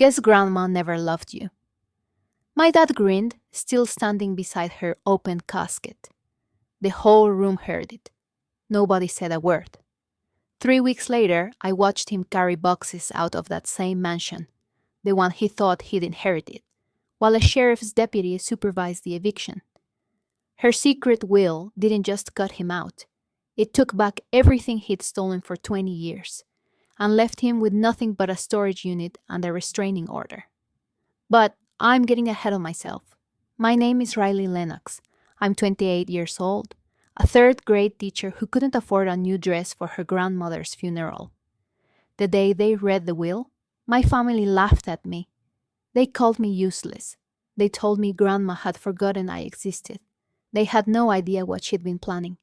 Guess Grandma never loved you. My dad grinned, still standing beside her open casket. The whole room heard it. Nobody said a word. 3 weeks later, I watched him carry boxes out of that same mansion, the one he thought he'd inherited, while a sheriff's deputy supervised the eviction. Her secret will didn't just cut him out. It took back everything he'd stolen for 20 years and left him with nothing but a storage unit and a restraining order. But I'm getting ahead of myself. My name is Riley Lennox. I'm 28 years old, a third-grade teacher who couldn't afford a new dress for her grandmother's funeral. The day they read the will, my family laughed at me. They called me useless. They told me Grandma had forgotten I existed. They had no idea what she'd been planning.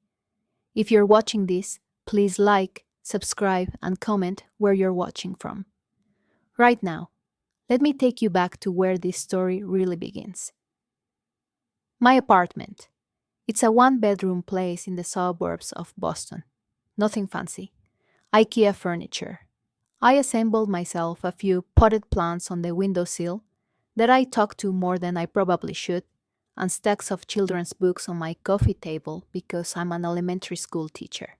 If you're watching this, please like, subscribe, and comment where you're watching from. Right now, let me take you back to where this story really begins. My apartment. It's a one-bedroom place in the suburbs of Boston. Nothing fancy. IKEA furniture. I assembled myself a few potted plants on the windowsill that I talked to more than I probably should, and stacks of children's books on my coffee table because I'm an elementary school teacher.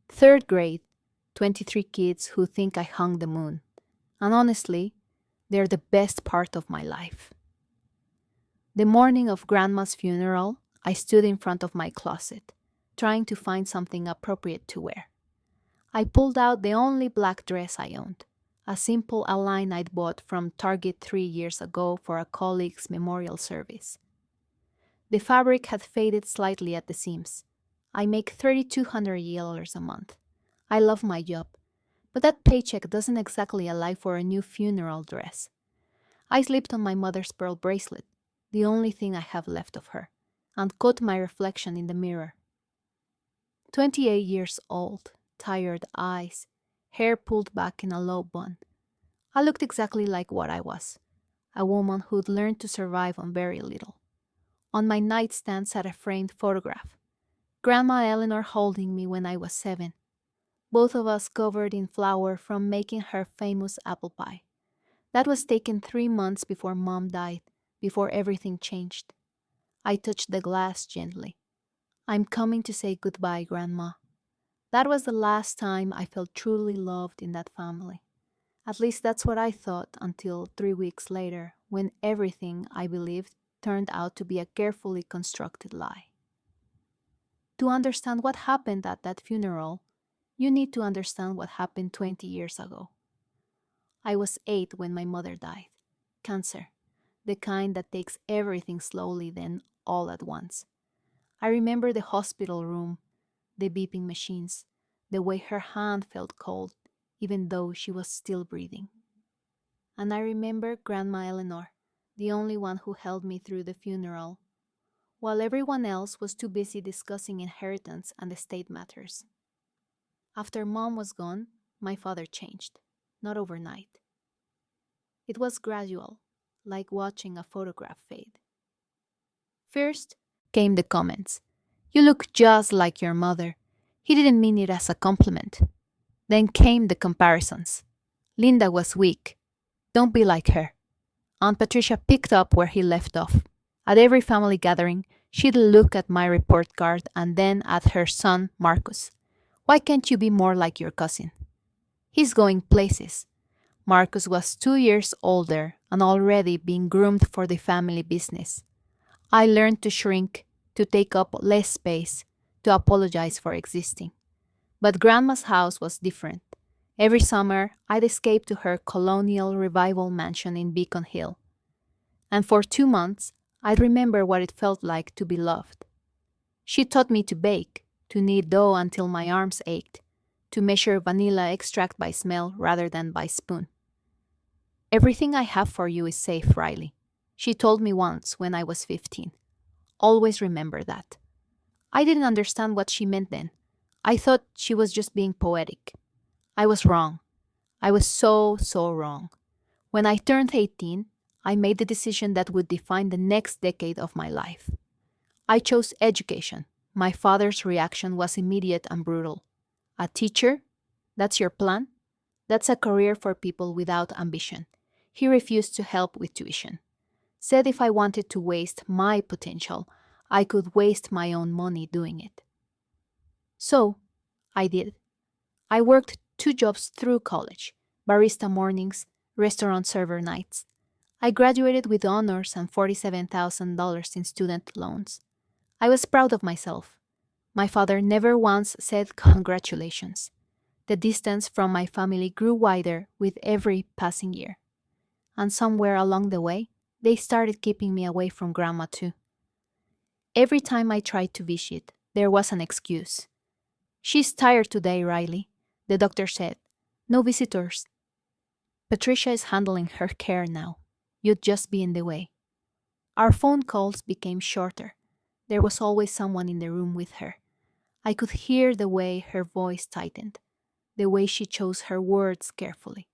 Third grade, 23 kids who think I hung the moon. And honestly, they're the best part of my life. The morning of Grandma's funeral, I stood in front of my closet, trying to find something appropriate to wear. I pulled out the only black dress I owned, a simple outline I'd bought from Target 3 years ago for a colleague's memorial service. The fabric had faded slightly at the seams. I make $3,200 a month. I love my job, but that paycheck doesn't exactly allow for a new funeral dress. I slipped on my mother's pearl bracelet, the only thing I have left of her, and caught my reflection in the mirror. 28 years old, tired eyes, hair pulled back in a low bun. I looked exactly like what I was, a woman who'd learned to survive on very little. On my nightstand sat a framed photograph. Grandma Eleanor holding me when I was 7. Both of us covered in flour from making her famous apple pie. That was taken 3 months before Mom died, before everything changed. I touched the glass gently. I'm coming to say goodbye, Grandma. That was the last time I felt truly loved in that family. At least that's what I thought until 3 weeks later, when everything I believed turned out to be a carefully constructed lie. To understand what happened at that funeral, you need to understand what happened 20 years ago. I was 8 when my mother died. Cancer, the kind that takes everything slowly then all at once. I remember the hospital room, the beeping machines, the way her hand felt cold, even though she was still breathing. And I remember Grandma Eleanor, the only one who held me through the funeral, while everyone else was too busy discussing inheritance and estate matters. After Mom was gone, my father changed, not overnight. It was gradual, like watching a photograph fade. First came the comments. You look just like your mother. He didn't mean it as a compliment. Then came the comparisons. Linda was weak. Don't be like her. Aunt Patricia picked up where he left off. At every family gathering, she'd look at my report card and then at her son, Marcus. Why can't you be more like your cousin? He's going places. Marcus was 2 years older and already being groomed for the family business. I learned to shrink, to take up less space, to apologize for existing. But Grandma's house was different. Every summer, I'd escape to her colonial revival mansion in Beacon Hill. And for 2 months, I'd remember what it felt like to be loved. She taught me to bake, to knead dough until my arms ached, to measure vanilla extract by smell rather than by spoon. Everything I have for you is safe, Riley, she told me once when I was 15. Always remember that. I didn't understand what she meant then. I thought she was just being poetic. I was wrong. I was so wrong. When I turned 18, I made the decision that would define the next decade of my life. I chose education. My father's reaction was immediate and brutal. A teacher? That's your plan? That's a career for people without ambition. He refused to help with tuition. Said if I wanted to waste my potential, I could waste my own money doing it. So, I did. I worked 2 jobs through college: barista mornings, restaurant server nights. I graduated with honors and $47,000 in student loans. I was proud of myself. My father never once said congratulations. The distance from my family grew wider with every passing year. And somewhere along the way, they started keeping me away from Grandma too. Every time I tried to visit, there was an excuse. "She's tired today, Riley," the doctor said. "No visitors. Patricia is handling her care now. You'd just be in the way." Our phone calls became shorter. There was always someone in the room with her. I could hear the way her voice tightened, the way she chose her words carefully.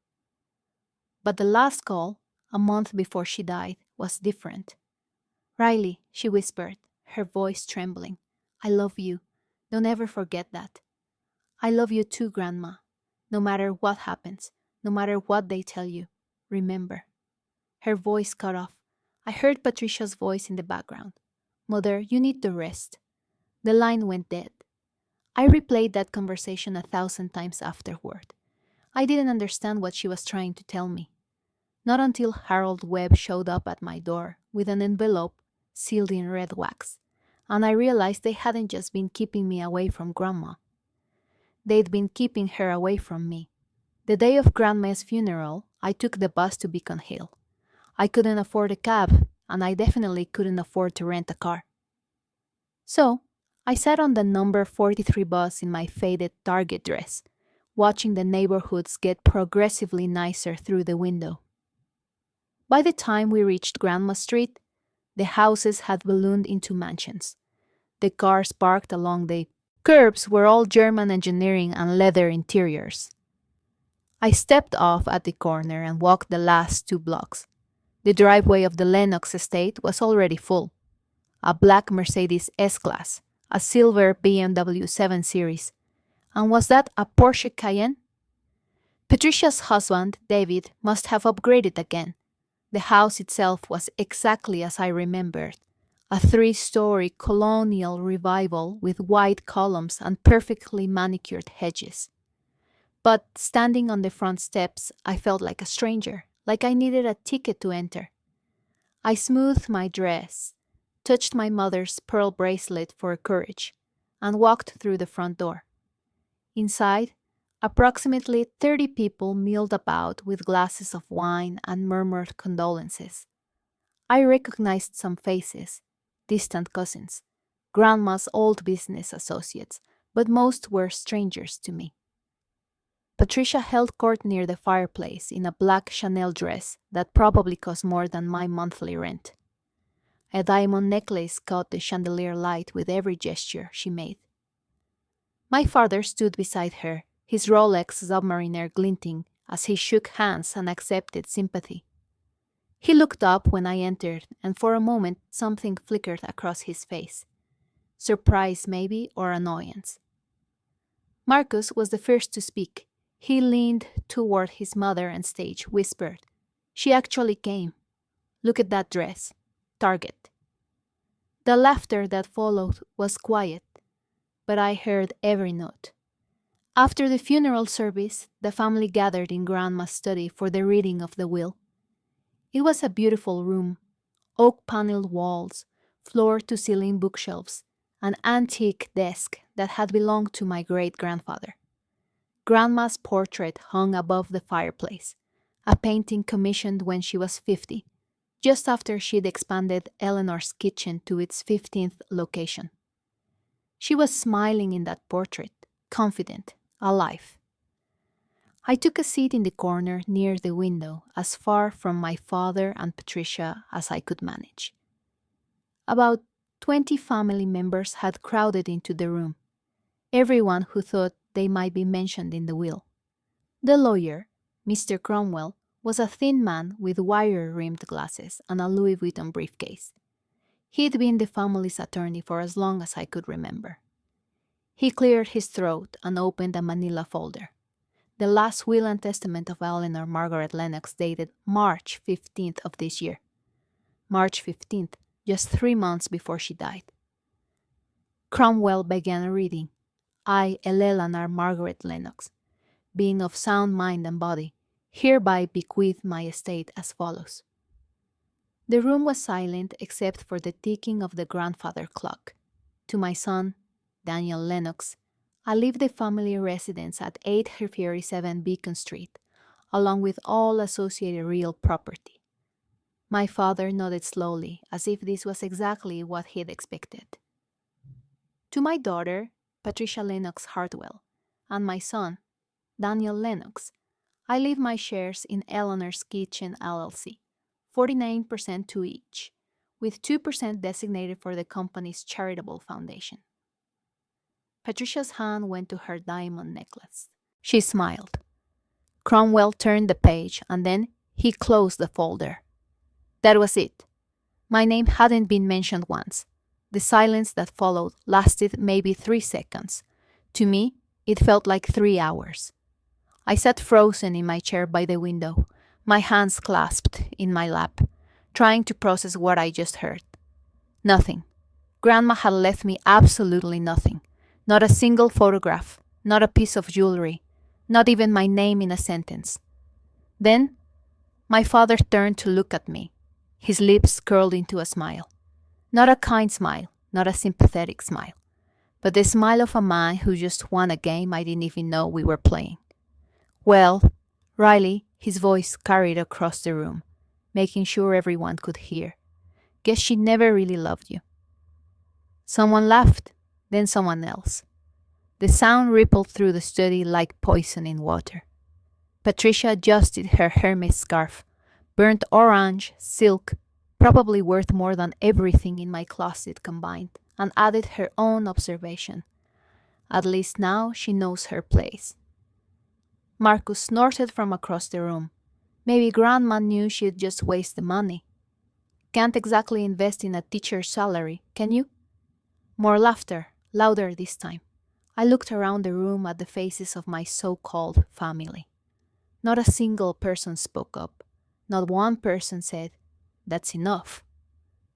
But the last call, a month before she died, was different. "Riley," she whispered, her voice trembling, "I love you. Don't ever forget that. I love you too, Grandma. No matter what happens, no matter what they tell you, remember." Her voice cut off. I heard Patricia's voice in the background. "Mother, you need to rest." The line went dead. I replayed that conversation 1,000 times afterward. I didn't understand what she was trying to tell me. Not until Harold Webb showed up at my door with an envelope sealed in red wax, and I realized they hadn't just been keeping me away from Grandma. They'd been keeping her away from me. The day of Grandma's funeral, I took the bus to Beacon Hill. I couldn't afford a cab, and I definitely couldn't afford to rent a car. So, I sat on the number 43 bus in my faded Target dress, watching the neighborhoods get progressively nicer through the window. By the time we reached Grandma Street, the houses had ballooned into mansions. The cars parked along the curbs were all German engineering and leather interiors. I stepped off at the corner and walked the last 2 blocks. The driveway of the Lennox estate was already full. A black Mercedes S-Class, a silver BMW 7 Series, and was that a Porsche Cayenne? Patricia's husband, David, must have upgraded again. The house itself was exactly as I remembered, a 3-story colonial revival with white columns and perfectly manicured hedges. But standing on the front steps, I felt like a stranger, like I needed a ticket to enter. I smoothed my dress, touched my mother's pearl bracelet for courage, and walked through the front door. Inside, approximately 30 people milled about with glasses of wine and murmured condolences. I recognized some faces, distant cousins, Grandma's old business associates, but most were strangers to me. Patricia held court near the fireplace in a black Chanel dress that probably cost more than my monthly rent. A diamond necklace caught the chandelier light with every gesture she made. My father stood beside her, his Rolex Submariner glinting as he shook hands and accepted sympathy. He looked up when I entered, and for a moment something flickered across his face. Surprise, maybe, or annoyance. Marcus was the first to speak. He leaned toward his mother and stage, whispered, "She actually came. Look at that dress. Target." The laughter that followed was quiet, but I heard every note. After the funeral service, the family gathered in Grandma's study for the reading of the will. It was a beautiful room, oak-paneled walls, floor-to-ceiling bookshelves, an antique desk that had belonged to my great-grandfather. Grandma's portrait hung above the fireplace, a painting commissioned when she was 50, just after she'd expanded Eleanor's kitchen to its 15th location. She was smiling in that portrait, confident, alive. I took a seat in the corner near the window, as far from my father and Patricia as I could manage. About 20 family members had crowded into the room, everyone who thought they might be mentioned in the will. The lawyer, Mr. Cromwell, was a thin man with wire-rimmed glasses and a Louis Vuitton briefcase. He'd been the family's attorney for as long as I could remember. He cleared his throat and opened a manila folder. The last will and testament of Eleanor Margaret Lennox dated March 15th of this year. March 15th, just 3 months before she died. Cromwell began reading, I, Eleanor Margaret Lennox, being of sound mind and body, hereby bequeath my estate as follows. The room was silent except for the ticking of the grandfather clock. To my son, Daniel Lennox, I leave the family residence at 837 Beacon Street, along with all associated real property. My father nodded slowly, as if this was exactly what he'd expected. To my daughter, Patricia Lennox Hartwell, and my son, Daniel Lennox, I leave my shares in Eleanor's Kitchen LLC, 49% to each, with 2% designated for the company's charitable foundation. Patricia's hand went to her diamond necklace. She smiled. Cromwell turned the page and then he closed the folder. That was it. My name hadn't been mentioned once. The silence that followed lasted maybe 3 seconds. To me, it felt like 3 hours. I sat frozen in my chair by the window, my hands clasped in my lap, trying to process what I just heard. Nothing. Grandma had left me absolutely nothing. Not a single photograph, not a piece of jewelry, not even my name in a sentence. Then, my father turned to look at me, his lips curled into a smile. Not a kind smile, not a sympathetic smile, but the smile of a man who just won a game I didn't even know we were playing. Well, Riley, his voice carried across the room, making sure everyone could hear. Guess she never really loved you. Someone laughed, then someone else. The sound rippled through the study like poison in water. Patricia adjusted her Hermes scarf, burnt orange, silk, probably worth more than everything in my closet combined, and added her own observation. At least now she knows her place. Marcus snorted from across the room. Maybe Grandma knew she'd just waste the money. Can't exactly invest in a teacher's salary, can you? More laughter, louder this time. I looked around the room at the faces of my so-called family. Not a single person spoke up. Not one person said, "That's enough."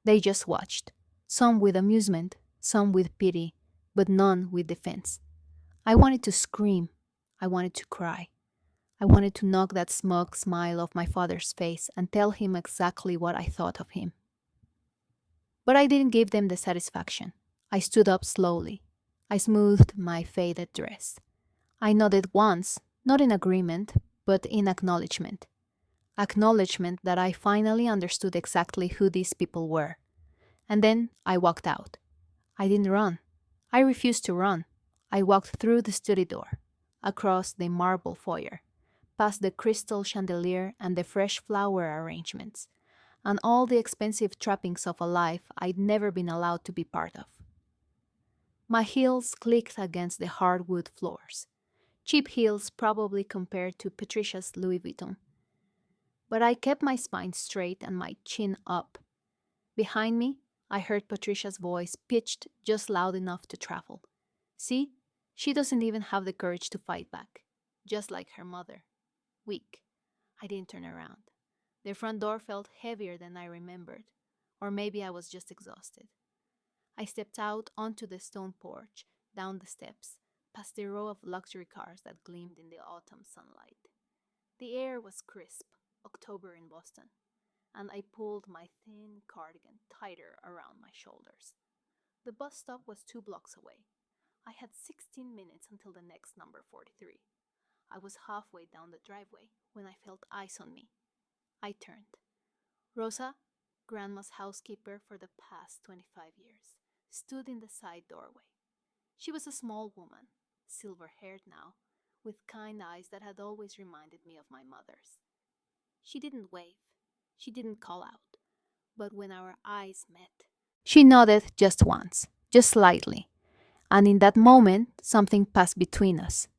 They just watched, some with amusement, some with pity, but none with defense. I wanted to scream. I wanted to cry. I wanted to knock that smug smile off my father's face and tell him exactly what I thought of him. But I didn't give them the satisfaction. I stood up slowly. I smoothed my faded dress. I nodded once, not in agreement, but in acknowledgement. Acknowledgement that I finally understood exactly who these people were. And then I walked out. I didn't run. I refused to run. I walked through the study door, across the marble foyer, past the crystal chandelier and the fresh flower arrangements, and all the expensive trappings of a life I'd never been allowed to be part of. My heels clicked against the hardwood floors, cheap heels probably compared to Patricia's Louis Vuitton. But I kept my spine straight and my chin up. Behind me, I heard Patricia's voice pitched just loud enough to travel. See, she doesn't even have the courage to fight back, just like her mother. Weak. I didn't turn around. The front door felt heavier than I remembered, or maybe I was just exhausted. I stepped out onto the stone porch, down the steps, past the row of luxury cars that gleamed in the autumn sunlight. The air was crisp, October in Boston, and I pulled my thin cardigan tighter around my shoulders. The bus stop was 2 blocks away. I had 16 minutes until the next number 43. I was halfway down the driveway when I felt eyes on me. I turned. Rosa, Grandma's housekeeper for the past 25 years, stood in the side doorway. She was a small woman, silver-haired now, with kind eyes that had always reminded me of my mother's. She didn't wave. She didn't call out. But when our eyes met, she nodded just once, just slightly. And in that moment, something passed between us.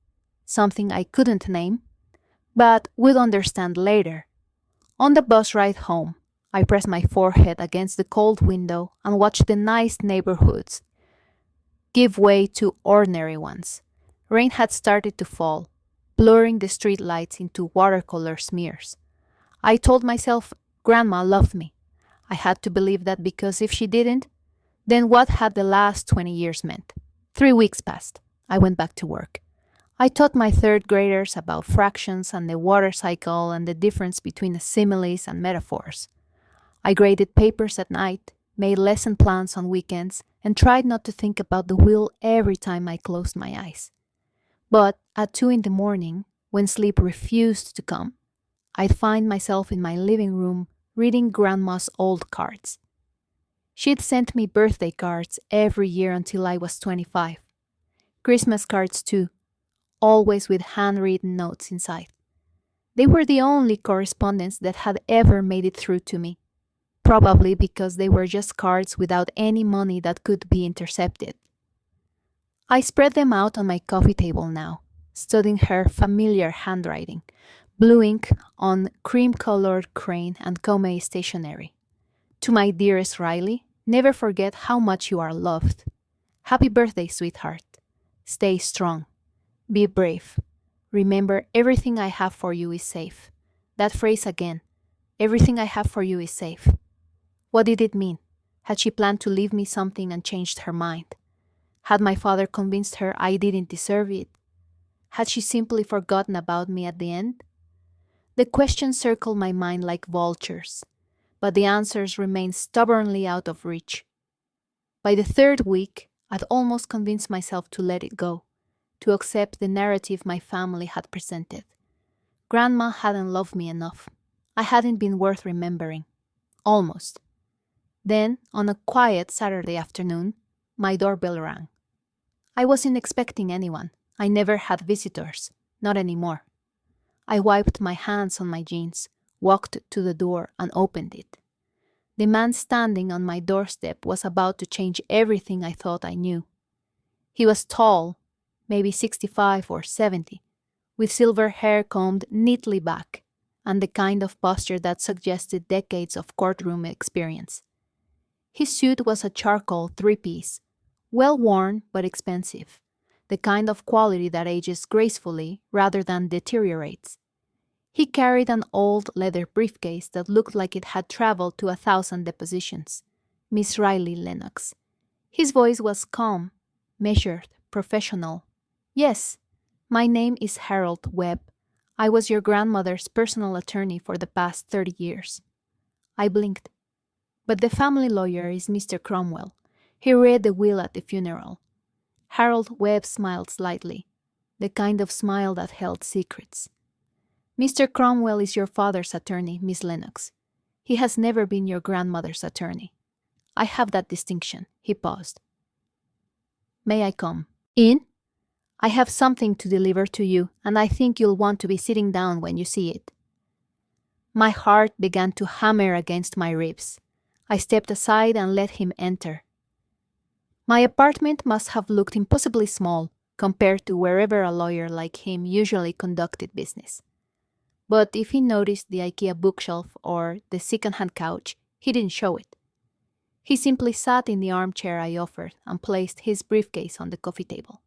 Something I couldn't name, but would understand later. On the bus ride home, I pressed my forehead against the cold window and watched the nice neighborhoods give way to ordinary ones. Rain had started to fall. blurring the street lights into watercolor smears. I told myself Grandma loved me. I had to believe that because if she didn't, then what had the last 20 years meant? 3 weeks passed. I went back to work. I taught my third graders about fractions and the water cycle and the difference between similes and metaphors. I graded papers at night, made lesson plans on weekends, and tried not to think about the wheel every time I closed my eyes. But at 2 in the morning, when sleep refused to come, I'd find myself in my living room reading Grandma's old cards. She'd sent me birthday cards every year until I was 25. Christmas cards too, always with handwritten notes inside. They were the only correspondence that had ever made it through to me, probably because they were just cards without any money that could be intercepted. I spread them out on my coffee table now, studying her familiar handwriting, blue ink on cream-colored crayon and Comey stationery. To my dearest Riley, never forget how much you are loved. Happy birthday, sweetheart. Stay strong. Be brave. Remember, everything I have for you is safe. That phrase again. Everything I have for you is safe. What did it mean? Had she planned to leave me something and changed her mind? Had my father convinced her I didn't deserve it? Had she simply forgotten about me at the end? The questions circled my mind like vultures, but the answers remained stubbornly out of reach. By the third week, I'd almost convinced myself to let it go, to accept the narrative my family had presented. Grandma hadn't loved me enough. I hadn't been worth remembering. Almost. Then, on a quiet Saturday afternoon, my doorbell rang. I wasn't expecting anyone. I never had visitors. Not anymore. I wiped my hands on my jeans, walked to the door, and opened it. The man standing on my doorstep was about to change everything I thought I knew. He was tall, maybe 65 or 70, with silver hair combed neatly back, and the kind of posture that suggested decades of courtroom experience. His suit was a charcoal three-piece, well-worn but expensive, the kind of quality that ages gracefully rather than deteriorates. He carried an old leather briefcase that looked like it had traveled to 1,000 depositions. Miss Riley Lennox. His voice was calm, measured, professional. Yes, my name is Harold Webb. I was your grandmother's personal attorney for the past 30 years. I blinked. But the family lawyer is Mr. Cromwell. He read the will at the funeral. Harold Webb smiled slightly, the kind of smile that held secrets. Mr. Cromwell is your father's attorney, Miss Lennox. He has never been your grandmother's attorney. I have that distinction. He paused. May I come? In? I have something to deliver to you, and I think you'll want to be sitting down when you see it. My heart began to hammer against my ribs. I stepped aside and let him enter. My apartment must have looked impossibly small compared to wherever a lawyer like him usually conducted business. But if he noticed the IKEA bookshelf or the second-hand couch, he didn't show it. He simply sat in the armchair I offered and placed his briefcase on the coffee table.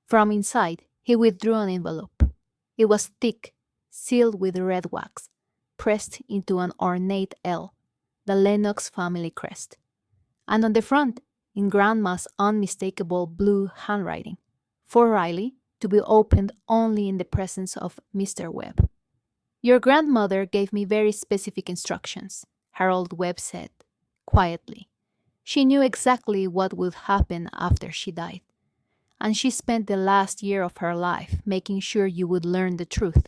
From inside, he withdrew an envelope. It was thick, sealed with red wax, pressed into an ornate L, the Lennox family crest. And on the front, in Grandma's unmistakable blue handwriting, for Riley, to be opened only in the presence of Mr. Webb. Your grandmother gave me very specific instructions, Harold Webb said, quietly. She knew exactly what would happen after she died, and she spent the last year of her life making sure you would learn the truth.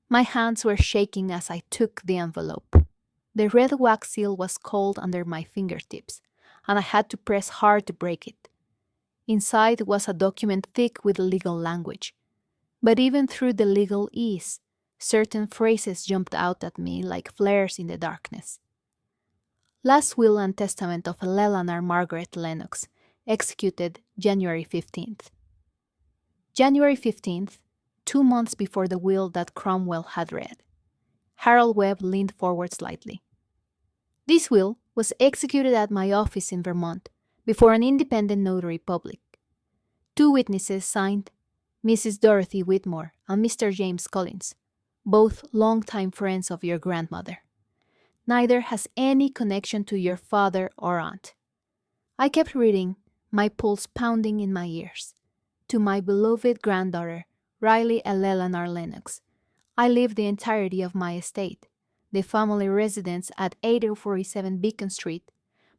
My hands were shaking as I took the envelope. The red wax seal was cold under my fingertips, and I had to press hard to break it. Inside was a document thick with legal language. But even through the legal ease, certain phrases jumped out at me like flares in the darkness. Last will and testament of Leland Margaret Lennox, executed January 15th. January 15th, 2 months before the will that Cromwell had read. Harold Webb leaned forward slightly. This will was executed at my office in Vermont, before an independent notary public. 2 witnesses signed, Mrs. Dorothy Whitmore and Mr. James Collins, both longtime friends of your grandmother. Neither has any connection to your father or aunt. I kept reading, my pulse pounding in my ears. To my beloved granddaughter, Riley Eleanor Lennox, I leave the entirety of my estate, the family residence at 8047 Beacon Street,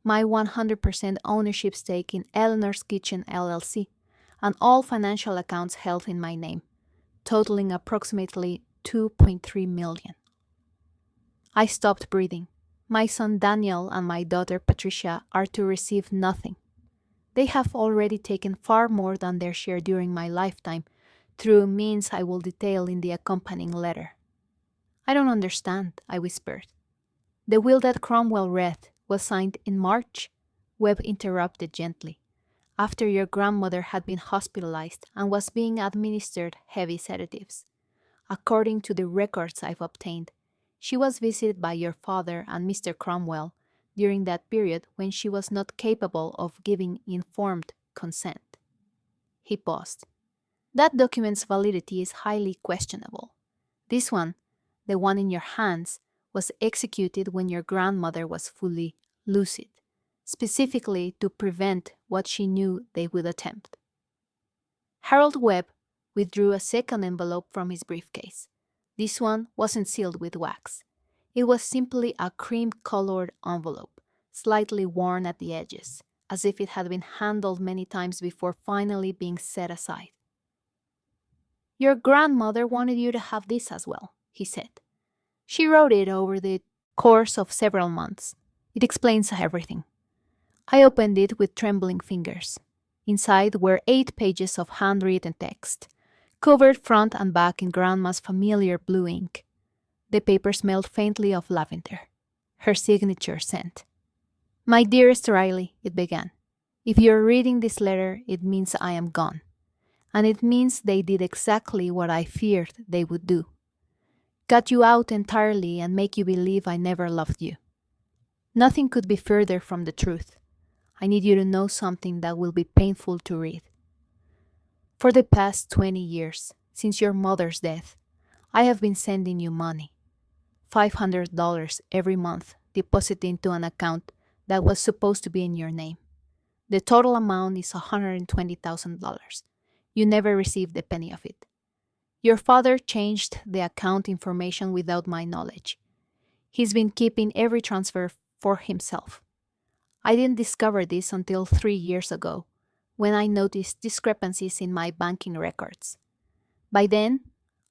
my 100% ownership stake in Eleanor's Kitchen LLC, and all financial accounts held in my name, totaling approximately $2.3 million. I stopped breathing. My son Daniel and my daughter Patricia are to receive nothing. They have already taken far more than their share during my lifetime, through means I will detail in the accompanying letter. I don't understand, I whispered. The will that Cromwell read was signed in March, Webb interrupted gently, after your grandmother had been hospitalized and was being administered heavy sedatives. According to the records I've obtained, she was visited by your father and Mr. Cromwell during that period when she was not capable of giving informed consent. He paused. That document's validity is highly questionable. This one, the one in your hands, was executed when your grandmother was fully lucid, specifically to prevent what she knew they would attempt. Harold Webb withdrew a second envelope from his briefcase. This one wasn't sealed with wax. It was simply a cream-colored envelope, slightly worn at the edges, as if it had been handled many times before finally being set aside. Your grandmother wanted you to have this as well, he said. She wrote it over the course of several months. It explains everything. I opened it with trembling fingers. Inside were 8 pages of handwritten text, covered front and back in Grandma's familiar blue ink. The paper smelled faintly of lavender. Her signature scent. My dearest Riley, it began. If you're reading this letter, it means I am gone. And it means they did exactly what I feared they would do. Cut you out entirely and make you believe I never loved you. Nothing could be further from the truth. I need you to know something that will be painful to read. For the past 20 years, since your mother's death, I have been sending you money. $500 every month deposited into an account that was supposed to be in your name. The total amount is $120,000. You never received a penny of it. Your father changed the account information without my knowledge. He's been keeping every transfer for himself. I didn't discover this until 3 years ago, when I noticed discrepancies in my banking records. By then,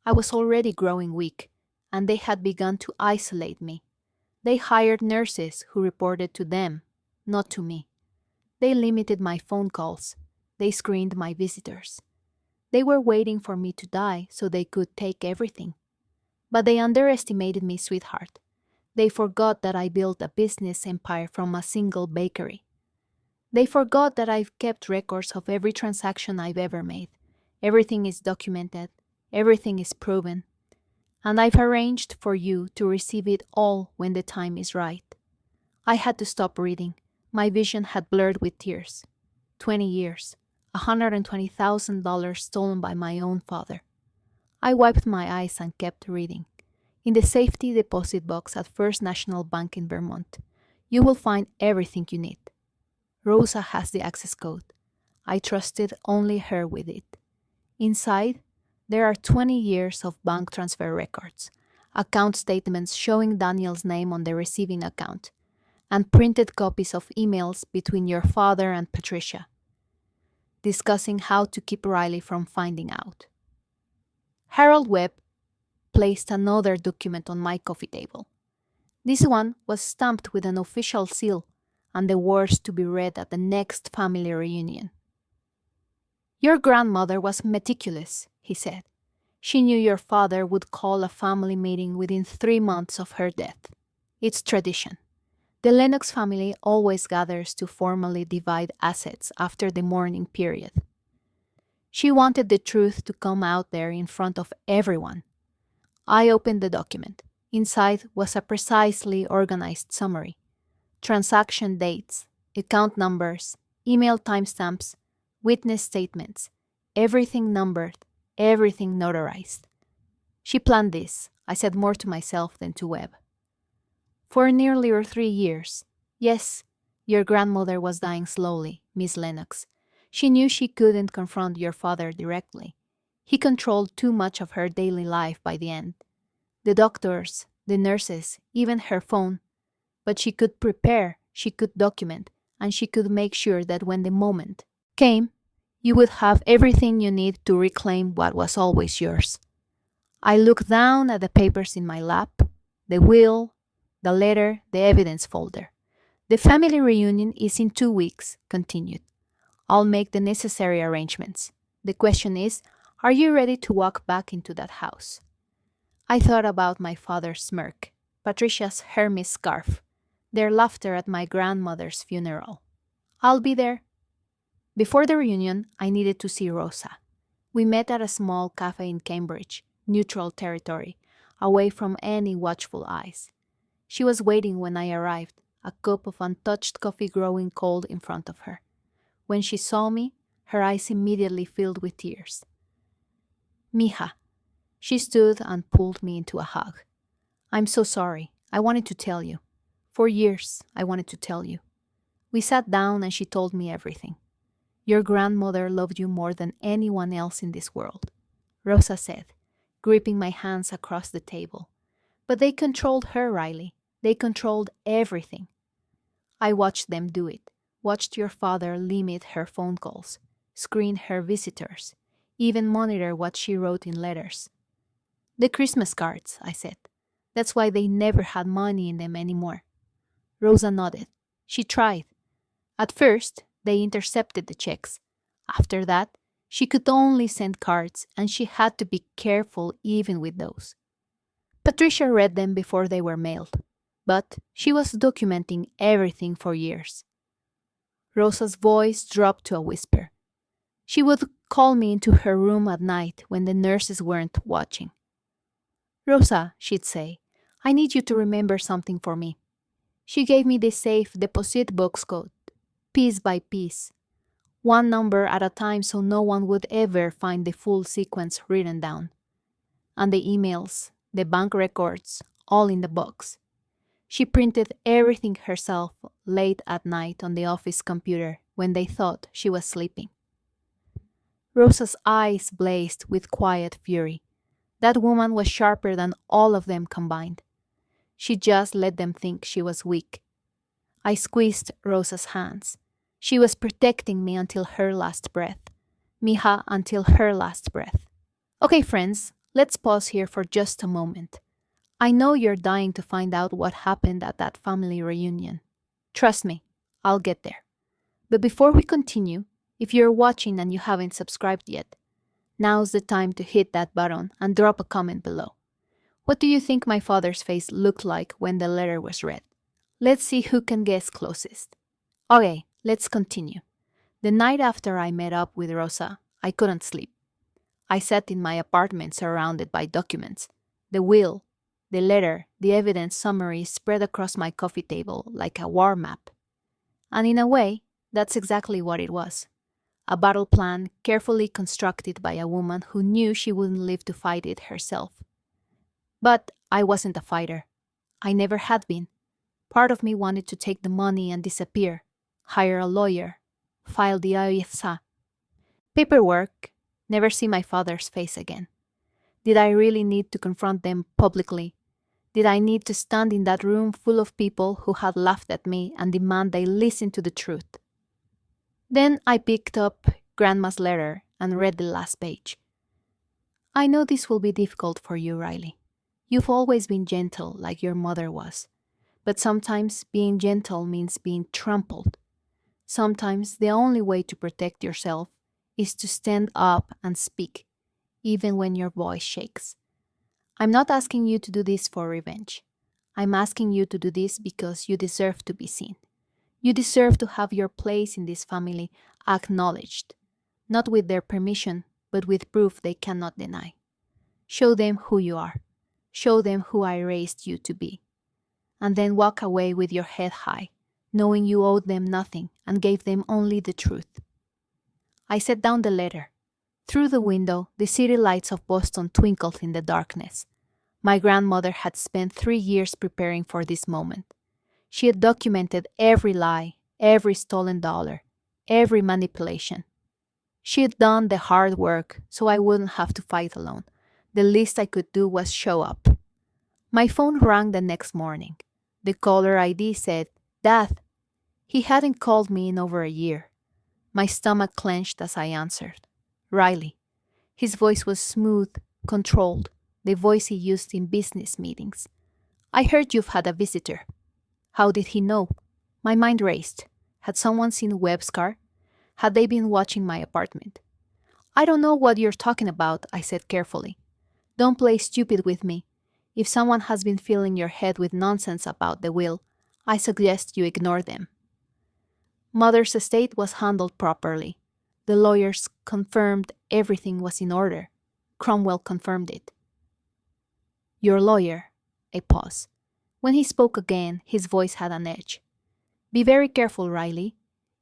I was already growing weak, and they had begun to isolate me. They hired nurses who reported to them, not to me. They limited my phone calls. They screened my visitors. They were waiting for me to die so they could take everything. But they underestimated me, sweetheart. They forgot that I built a business empire from a single bakery. They forgot that I've kept records of every transaction I've ever made. Everything is documented. Everything is proven. And I've arranged for you to receive it all when the time is right. I had to stop reading. My vision had blurred with tears. 20 years. $120,000 stolen by my own father. I wiped my eyes and kept reading. In the safety deposit box at First National Bank in Vermont, you will find everything you need. Rosa has the access code. I trusted only her with it. Inside, there are 20 years of bank transfer records, account statements showing Daniel's name on the receiving account, and printed copies of emails between your father and Patricia, discussing how to keep Riley from finding out. Harold Webb placed another document on my coffee table. This one was stamped with an official seal and the words to be read at the next family reunion. Your grandmother was meticulous, he said. She knew your father would call a family meeting within 3 months of her death. It's tradition. The Lennox family always gathers to formally divide assets after the mourning period. She wanted the truth to come out there in front of everyone. I opened the document. Inside was a precisely organized summary. Transaction dates, account numbers, email timestamps, witness statements, everything numbered, everything notarized. She planned this, I said more to myself than to Webb. For nearly 3 years. Yes, your grandmother was dying slowly, Miss Lennox. She knew she couldn't confront your father directly. He controlled too much of her daily life by the end. The doctors, the nurses, even her phone. But she could prepare, she could document, and she could make sure that when the moment came, you would have everything you need to reclaim what was always yours. I looked down at the papers in my lap, the will, the letter, the evidence folder. The family reunion is in 2 weeks, continued. I'll make the necessary arrangements. The question is, are you ready to walk back into that house? I thought about my father's smirk, Patricia's Hermes scarf, their laughter at my grandmother's funeral. I'll be there. Before the reunion, I needed to see Rosa. We met at a small cafe in Cambridge, neutral territory, away from any watchful eyes. She was waiting when I arrived, a cup of untouched coffee growing cold in front of her. When she saw me, her eyes immediately filled with tears. Mija. She stood and pulled me into a hug. I'm so sorry. I wanted to tell you. For years, I wanted to tell you. We sat down and she told me everything. Your grandmother loved you more than anyone else in this world, Rosa said, gripping my hands across the table. But they controlled her, Riley. They controlled everything. I watched them do it, watched your father limit her phone calls, screen her visitors, even monitor what she wrote in letters. The Christmas cards, I said. That's why they never had money in them anymore. Rosa nodded. She tried. At first, they intercepted the checks. After that, she could only send cards, and she had to be careful even with those. Patricia read them before they were mailed, but she was documenting everything for years. Rosa's voice dropped to a whisper. She would call me into her room at night when the nurses weren't watching. Rosa, she'd say, I need you to remember something for me. She gave me the safe deposit box code, piece by piece, one number at a time so no one would ever find the full sequence written down. And the emails, the bank records, all in the box. She printed everything herself late at night on the office computer when they thought she was sleeping. Rosa's eyes blazed with quiet fury. That woman was sharper than all of them combined. She just let them think she was weak. I squeezed Rosa's hands. She was protecting me until her last breath. Mija until her last breath. Okay, friends, let's pause here for just a moment. I know you're dying to find out what happened at that family reunion. Trust me, I'll get there. But before we continue, if you're watching and you haven't subscribed yet, now's the time to hit that button and drop a comment below. What do you think my father's face looked like when the letter was read? Let's see who can guess closest. Okay, let's continue. The night after I met up with Rosa, I couldn't sleep. I sat in my apartment surrounded by documents. The will, the letter, the evidence summary spread across my coffee table like a war map. And in a way, that's exactly what it was. A battle plan carefully constructed by a woman who knew she wouldn't live to fight it herself. But I wasn't a fighter. I never had been. Part of me wanted to take the money and disappear, hire a lawyer, file the ISA. Paperwork, never see my father's face again. Did I really need to confront them publicly? Did I need to stand in that room full of people who had laughed at me and demand they listen to the truth? Then I picked up Grandma's letter and read the last page. I know this will be difficult for you, Riley. You've always been gentle like your mother was. But sometimes being gentle means being trampled. Sometimes the only way to protect yourself is to stand up and speak, even when your voice shakes. I'm not asking you to do this for revenge. I'm asking you to do this because you deserve to be seen. You deserve to have your place in this family acknowledged, not with their permission, but with proof they cannot deny. Show them who you are. Show them who I raised you to be. And then walk away with your head high, knowing you owed them nothing and gave them only the truth. I set down the letter. Through the window, the city lights of Boston twinkled in the darkness. My grandmother had spent 3 years preparing for this moment. She had documented every lie, every stolen dollar, every manipulation. She had done the hard work so I wouldn't have to fight alone. The least I could do was show up. My phone rang the next morning. The caller ID said, "Dad." He hadn't called me in over a year. My stomach clenched as I answered. "Riley." His voice was smooth, controlled, the voice he used in business meetings. "I heard you've had a visitor." How did he know? My mind raced. Had someone seen Webb's car? Had they been watching my apartment? "I don't know what you're talking about," I said carefully. "Don't play stupid with me. If someone has been filling your head with nonsense about the will, I suggest you ignore them." Mother's estate was handled properly. The lawyers confirmed everything was in order. Cromwell confirmed it. "Your lawyer." A pause. When he spoke again, his voice had an edge. "Be very careful, Riley.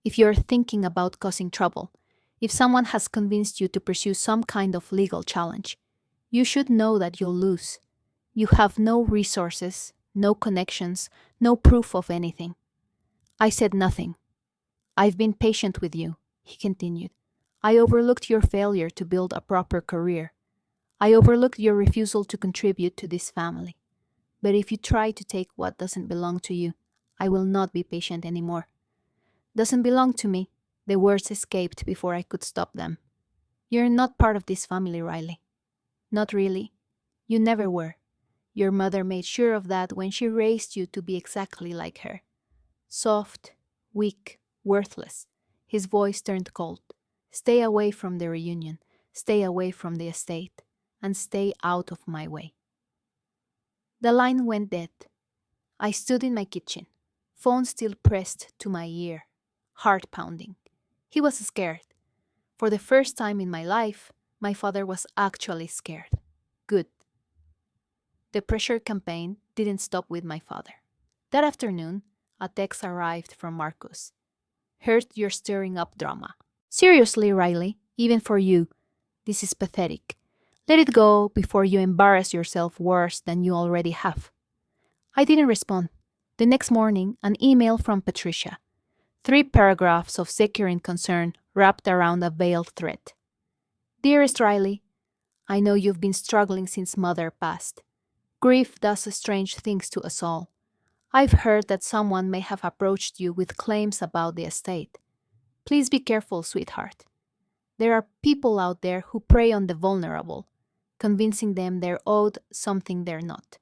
If you're thinking about causing trouble, if someone has convinced you to pursue some kind of legal challenge, you should know that you'll lose. You have no resources, no connections, no proof of anything." I said nothing. "I've been patient with you," he continued. "I overlooked your failure to build a proper career. I overlooked your refusal to contribute to this family. But if you try to take what doesn't belong to you, I will not be patient anymore." "Doesn't belong to me." The words escaped before I could stop them. "You're not part of this family, Riley." "Not really. You never were. Your mother made sure of that when she raised you to be exactly like her. Soft, weak, worthless." His voice turned cold. "Stay away from the reunion. Stay away from the estate. And stay out of my way." The line went dead. I stood in my kitchen, phone still pressed to my ear, heart pounding. He was scared. For the first time in my life, my father was actually scared. Good. The pressure campaign didn't stop with my father. That afternoon, a text arrived from Marcus. "Heard you're stirring up drama. Seriously, Riley, even for you, this is pathetic. Let it go before you embarrass yourself worse than you already have." I didn't respond. The next morning, an email from Patricia. 3 paragraphs of securing concern wrapped around a veiled threat. "Dearest Riley, I know you've been struggling since Mother passed. Grief does strange things to us all. I've heard that someone may have approached you with claims about the estate. Please be careful, sweetheart. There are people out there who prey on the vulnerable, convincing them they're owed something they're not.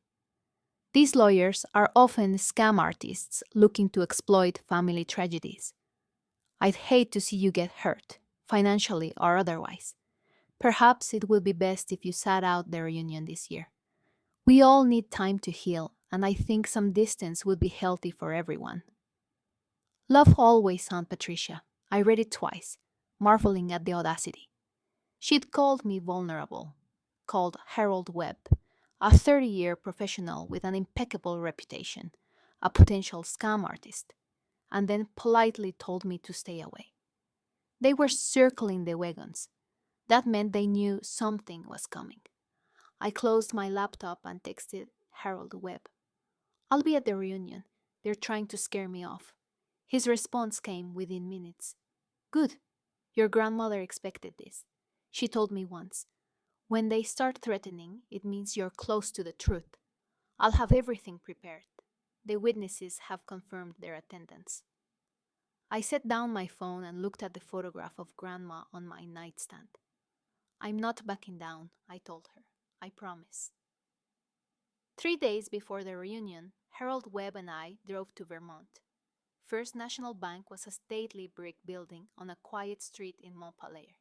These lawyers are often scam artists looking to exploit family tragedies. I'd hate to see you get hurt, financially or otherwise. Perhaps it would be best if you sat out the reunion this year. We all need time to heal, and I think some distance would be healthy for everyone. Love always, Aunt Patricia." I read it twice, marveling at the audacity. She'd called me vulnerable, called Harold Webb, a 30-year professional with an impeccable reputation, a potential scam artist, and then politely told me to stay away. They were circling the wagons. That meant they knew something was coming. I closed my laptop and texted Harold Webb. "I'll be at the reunion. They're trying to scare me off." His response came within minutes. "Good. Your grandmother expected this. She told me once. When they start threatening, it means you're close to the truth. I'll have everything prepared. The witnesses have confirmed their attendance." I set down my phone and looked at the photograph of Grandma on my nightstand. "I'm not backing down," I told her. "I promise." 3 days before the reunion, Harold Webb and I drove to Vermont. First National Bank was a stately brick building on a quiet street in Montpelier,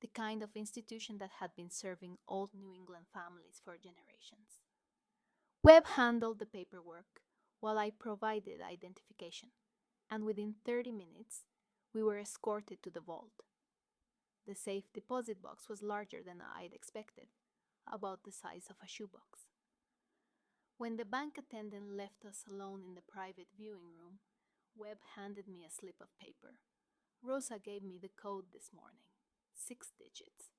the kind of institution that had been serving old New England families for generations. Webb handled the paperwork while I provided identification, and within 30 minutes, we were escorted to the vault. The safe deposit box was larger than I'd expected, about the size of a shoebox. When the bank attendant left us alone in the private viewing room, Webb handed me a slip of paper. "Rosa gave me the code this morning. 6 digits.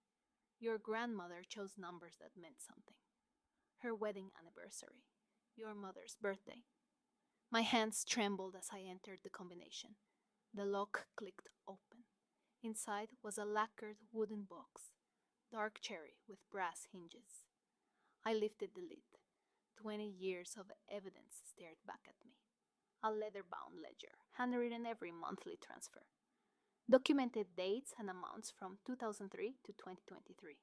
Your grandmother chose numbers that meant something. Her wedding anniversary. Your mother's birthday. My hands trembled as I entered the combination. The lock clicked open. Inside was a lacquered wooden box, dark cherry with brass hinges. I lifted the lid. 20 years of evidence stared back at me. A leather-bound ledger, handwritten every monthly transfer. Documented dates and amounts from 2003 to 2023.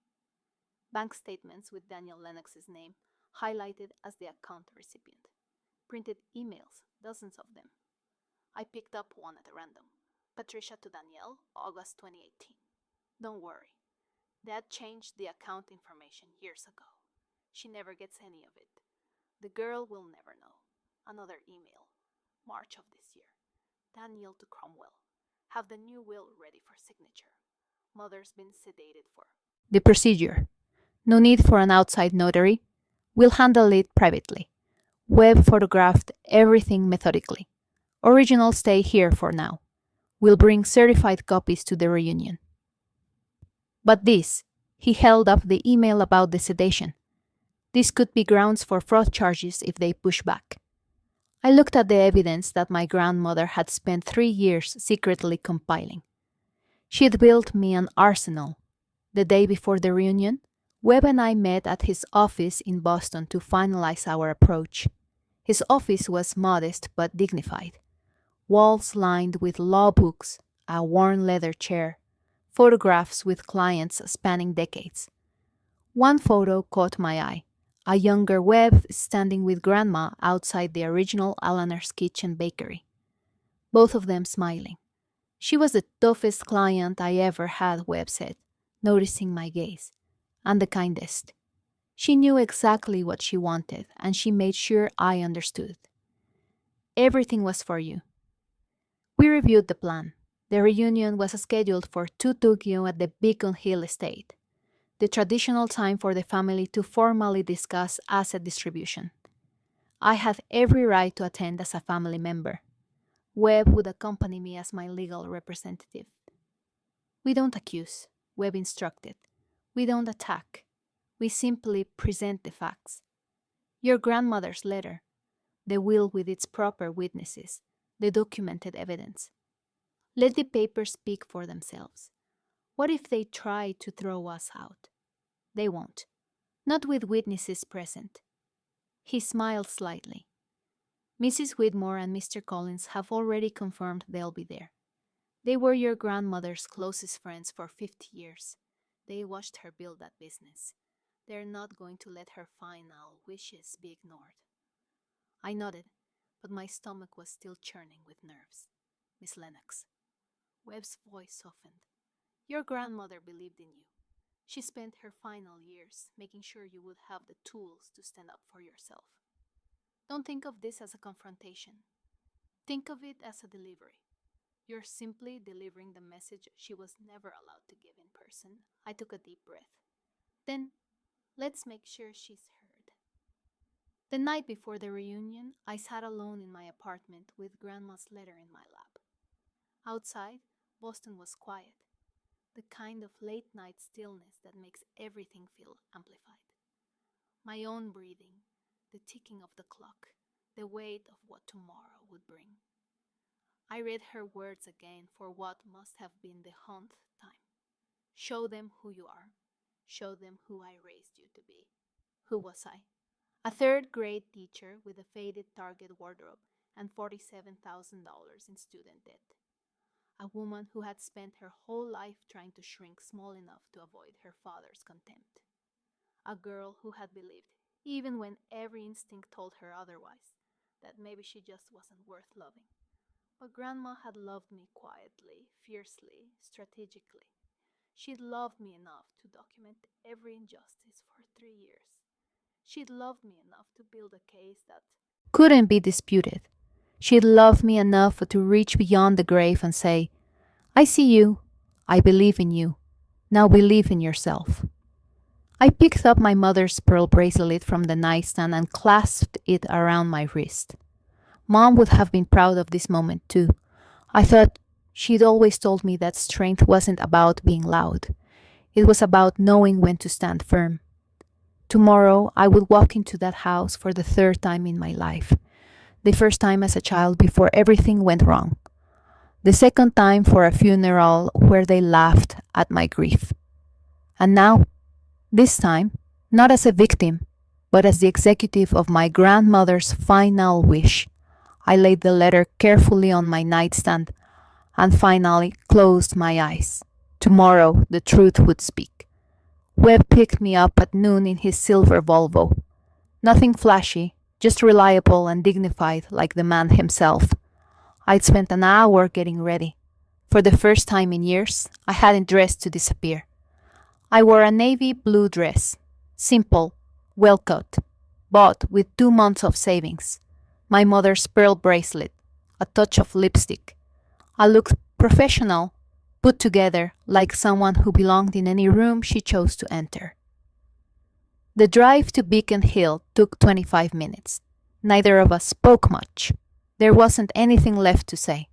Bank statements with Daniel Lennox's name, highlighted as the account recipient. Printed emails, dozens of them. I picked up one at random. Patricia to Danielle, August 2018. Don't worry. Dad changed the account information years ago. She never gets any of it. The girl will never know. Another email. March of this year. Daniel to Cromwell. Have the new will ready for signature. Mother's been sedated for. The procedure. No need for an outside notary. We'll handle it privately. Webb photographed everything methodically. Originals stay here for now. We'll bring certified copies to the reunion. But this, he held up the email about the sedation. This could be grounds for fraud charges if they push back. I looked at the evidence that my grandmother had spent 3 years secretly compiling. She'd built me an arsenal. The day before the reunion, Webb and I met at his office in Boston to finalize our approach. His office was modest but dignified. Walls lined with law books, a worn leather chair, photographs with clients spanning decades. One photo caught my eye. A younger Webb standing with Grandma outside the original Alaner's Kitchen bakery. Both of them smiling. She was the toughest client I ever had, Webb said, noticing my gaze, and the kindest. She knew exactly what she wanted, and she made sure I understood. Everything was for you. We reviewed the plan. The reunion was scheduled for 2 Tokyo at the Beacon Hill estate, the traditional time for the family to formally discuss asset distribution. I had every right to attend as a family member. Webb would accompany me as my legal representative. We don't accuse, Webb instructed. We don't attack. We simply present the facts. Your grandmother's letter, the will with its proper witnesses, the documented evidence. Let the papers speak for themselves. What if they try to throw us out? They won't. Not with witnesses present. He smiled slightly. Mrs. Whitmore and Mr. Collins have already confirmed they'll be there. They were your grandmother's closest friends for 50 years. They watched her build that business. They're not going to let her final wishes be ignored. I nodded, but my stomach was still churning with nerves. Miss Lennox. Webb's voice softened. Your grandmother believed in you. She spent her final years making sure you would have the tools to stand up for yourself. Don't think of this as a confrontation. Think of it as a delivery. You're simply delivering the message she was never allowed to give in person. I took a deep breath. Then, let's make sure she's heard. The night before the reunion, I sat alone in my apartment with Grandma's letter in my lap. Outside, Boston was quiet, the kind of late-night stillness that makes everything feel amplified. My own breathing, the ticking of the clock, the weight of what tomorrow would bring. I read her words again for what must have been the 100th time. Show them who you are. Show them who I raised you to be. Who was I? A third-grade teacher with a faded Target wardrobe and $47,000 in student debt. A woman who had spent her whole life trying to shrink small enough to avoid her father's contempt. A girl who had believed, even when every instinct told her otherwise, that maybe she just wasn't worth loving. But Grandma had loved me quietly, fiercely, strategically. She'd loved me enough to document every injustice for 3 years. She'd loved me enough to build a case that couldn't be disputed. She'd loved me enough to reach beyond the grave and say, I see you. I believe in you. Now believe in yourself. I picked up my mother's pearl bracelet from the nightstand and clasped it around my wrist. Mom would have been proud of this moment too. I thought she'd always told me that strength wasn't about being loud. It was about knowing when to stand firm. Tomorrow, I would walk into that house for the third time in my life. The first time as a child before everything went wrong. The second time for a funeral where they laughed at my grief. And now, this time, not as a victim, but as the executive of my grandmother's final wish, I laid the letter carefully on my nightstand and finally closed my eyes. Tomorrow, the truth would speak. Webb picked me up at noon in his silver Volvo. Nothing flashy, just reliable and dignified like the man himself. I'd spent an hour getting ready. For the first time in years, I hadn't dressed to disappear. I wore a navy blue dress, simple, well cut, bought with 2 months of savings, my mother's pearl bracelet, a touch of lipstick. I looked professional, put together like someone who belonged in any room she chose to enter. The drive to Beacon Hill took 25 minutes. Neither of us spoke much. There wasn't anything left to say.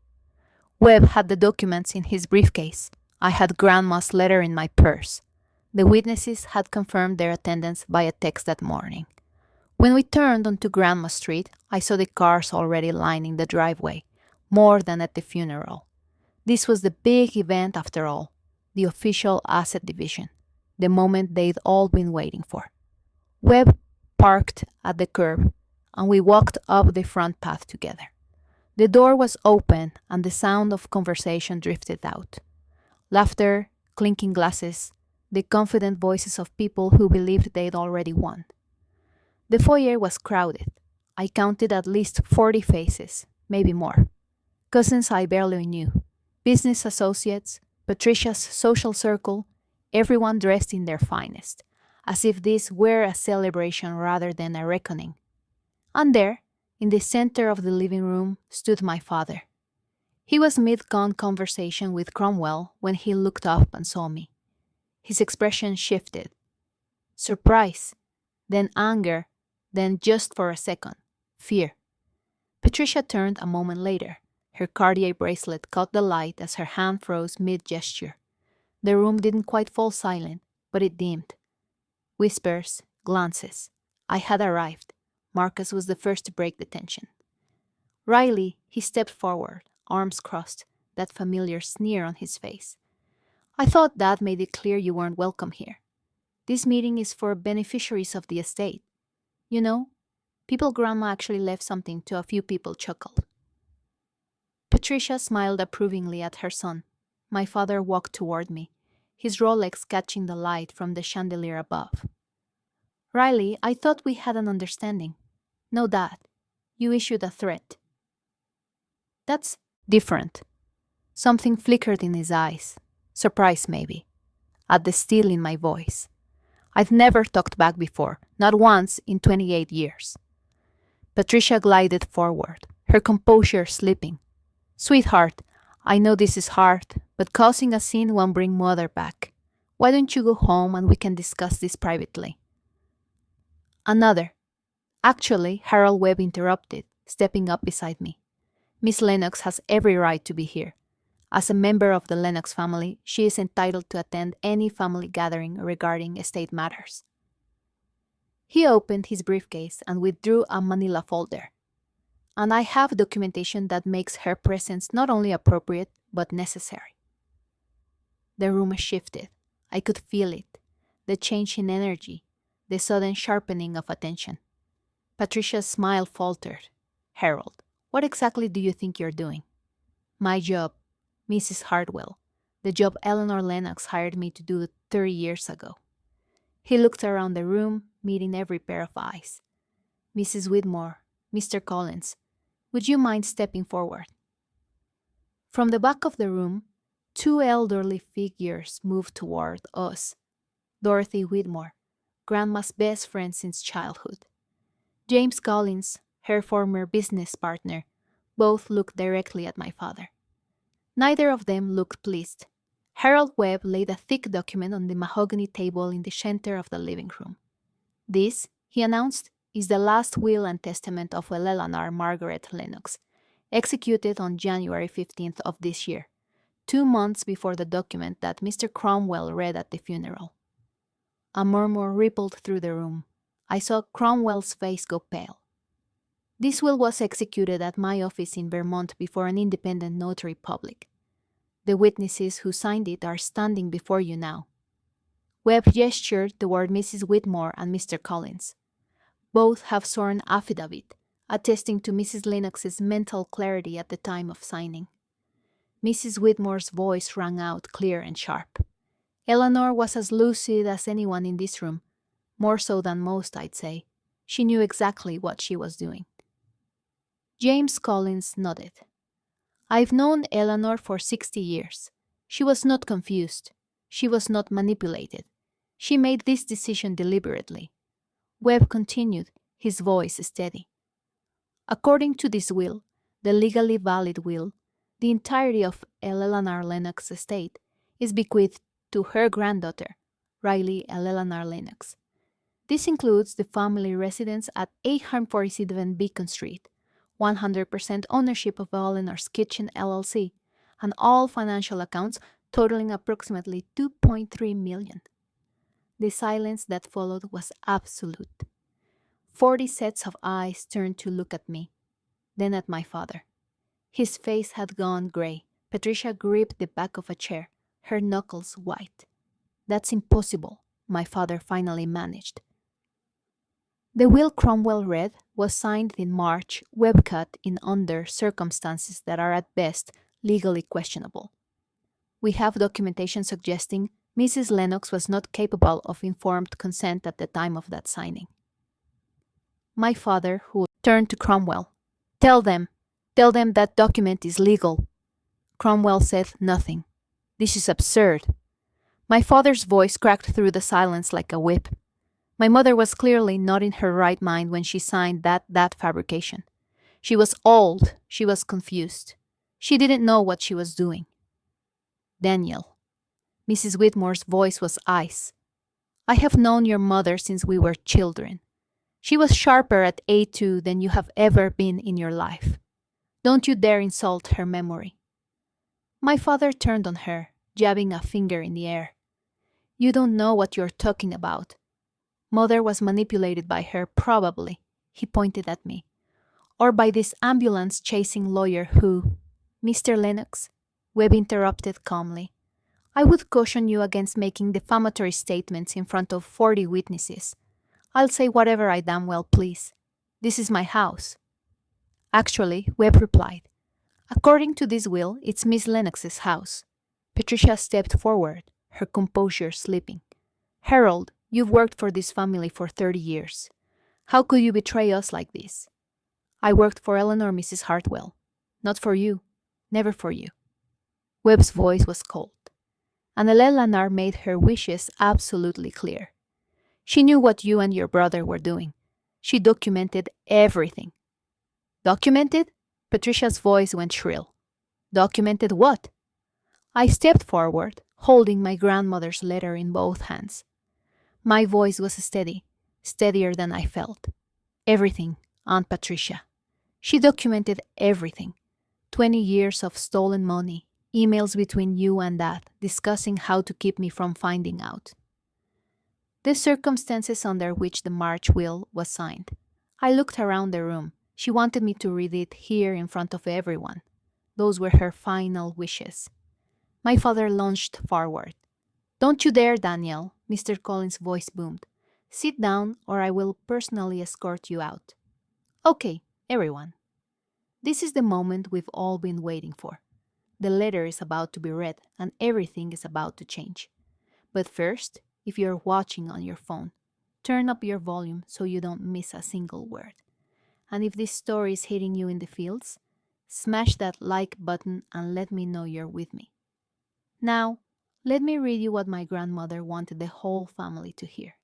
Webb had the documents in his briefcase. I had Grandma's letter in my purse. The witnesses had confirmed their attendance via text that morning. When we turned onto Grandma Street, I saw the cars already lining the driveway, more than at the funeral. This was the big event after all, the official asset division, the moment they'd all been waiting for. Webb parked at the curb, and we walked up the front path together. The door was open, and the sound of conversation drifted out. Laughter, clinking glasses, the confident voices of people who believed they'd already won. The foyer was crowded. I counted at least 40 faces, maybe more. Cousins I barely knew, business associates, Patricia's social circle, everyone dressed in their finest, as if this were a celebration rather than a reckoning. And there, in the center of the living room, stood my father. He was mid-con conversation with Cromwell when he looked up and saw me. His expression shifted. Surprise, then anger, then just for a second, fear. Patricia turned a moment later. Her Cartier bracelet caught the light as her hand froze mid-gesture. The room didn't quite fall silent, but it dimmed. Whispers, glances. I had arrived. Marcus was the first to break the tension. Riley, he stepped forward, arms crossed, that familiar sneer on his face. I thought that made it clear you weren't welcome here. This meeting is for beneficiaries of the estate. You know, people Grandma actually left something to a few people chuckled. Patricia smiled approvingly at her son. My father walked toward me, his Rolex catching the light from the chandelier above. Riley, I thought we had an understanding. No, Dad. You issued a threat. That's different. Something flickered in his eyes. Surprise, maybe. At the steel in my voice. I'd never talked back before, not once in 28 years. Patricia glided forward, her composure slipping. Sweetheart, I know this is hard, but causing a scene won't bring Mother back. Why don't you go home and we can discuss this privately? Another. Actually, Harold Webb interrupted, stepping up beside me. Miss Lennox has every right to be here. As a member of the Lennox family, she is entitled to attend any family gathering regarding estate matters. He opened his briefcase and withdrew a manila folder. And I have documentation that makes her presence not only appropriate, but necessary. The room shifted. I could feel it. The change in energy, the sudden sharpening of attention. Patricia's smile faltered. Harold, what exactly do you think you're doing? My job, Mrs. Hartwell, the job Eleanor Lennox hired me to do 30 years ago. He looked around the room, meeting every pair of eyes. Mrs. Whitmore, Mr. Collins, would you mind stepping forward? From the back of the room, 2 elderly figures moved toward us. Dorothy Whitmore, Grandma's best friend since childhood. James Collins, her former business partner, both looked directly at my father. Neither of them looked pleased. Harold Webb laid a thick document on the mahogany table in the center of the living room. This, he announced, is the last will and testament of Eleanor Margaret Lennox, executed on January 15th of this year, 2 months before the document that Mr. Cromwell read at the funeral. A murmur rippled through the room. I saw Cromwell's face go pale. This will was executed at my office in Vermont before an independent notary public. The witnesses who signed it are standing before you now. Webb gestured toward Mrs. Whitmore and Mr. Collins. Both have sworn affidavit, attesting to Mrs. Lennox's mental clarity at the time of signing. Mrs. Whitmore's voice rang out clear and sharp. Eleanor was as lucid as anyone in this room, more so than most, I'd say. She knew exactly what she was doing. James Collins nodded. I've known Eleanor for 60 years. She was not confused. She was not manipulated. She made this decision deliberately. Webb continued, his voice steady. According to this will, the legally valid will, the entirety of Eleanor Lennox's estate is bequeathed to her granddaughter, Riley Eleanor Lennox. This includes the family residence at 847 Beacon Street, 100% ownership of Eleanor's Kitchen LLC, and all financial accounts totaling approximately $2.3 million. The silence that followed was absolute. 40 sets of eyes turned to look at me, then at my father. His face had gone gray. Patricia gripped the back of a chair, her knuckles white. That's impossible, my father finally managed. The will Cromwell read was signed in March, webcut in under circumstances that are at best legally questionable. We have documentation suggesting Mrs. Lennox was not capable of informed consent at the time of that signing. My father, who turned to Cromwell, Tell them that document is legal." Cromwell said nothing. "This is absurd." My father's voice cracked through the silence like a whip. My mother was clearly not in her right mind when she signed that fabrication. She was old. She was confused. She didn't know what she was doing. "Daniel." Mrs. Whitmore's voice was ice. "I have known your mother since we were children. She was sharper at A2 than you have ever been in your life. Don't you dare insult her memory." My father turned on her, jabbing a finger in the air. "You don't know what you're talking about. Mother was manipulated by her, probably," he pointed at me, "or by this ambulance-chasing lawyer who—" "Mr. Lennox," Webb interrupted calmly, "I would caution you against making defamatory statements in front of 40 witnesses. I'll say whatever I damn well please. This is my house." "Actually," Webb replied, "according to this will, it's Miss Lennox's house." Patricia stepped forward, her composure slipping. "Harold, you've worked for this family for 30 years. How could you betray us like this?" "I worked for Eleanor, Mrs. Hartwell. Not for you. Never for you." Webb's voice was cold. And Eleanor made her wishes absolutely clear. "She knew what you and your brother were doing. She documented everything." "Documented?" Patricia's voice went shrill. "Documented what?" I stepped forward, holding my grandmother's letter in both hands. My voice was steady, steadier than I felt. "Everything, Aunt Patricia. She documented everything. 20 years of stolen money, emails between you and Dad discussing how to keep me from finding out." The circumstances under which the March will was signed. I looked around the room. She wanted me to read it here in front of everyone. Those were her final wishes. My father lunged forward. "Don't you dare, Daniel," Mr. Collins' voice boomed. "Sit down or I will personally escort you out." "Okay, everyone. This is the moment we've all been waiting for. The letter is about to be read and everything is about to change. But first, if you're watching on your phone, turn up your volume so you don't miss a single word. And if this story is hitting you in the feels, smash that like button and let me know you're with me. Now, let me read you what my grandmother wanted the whole family to hear.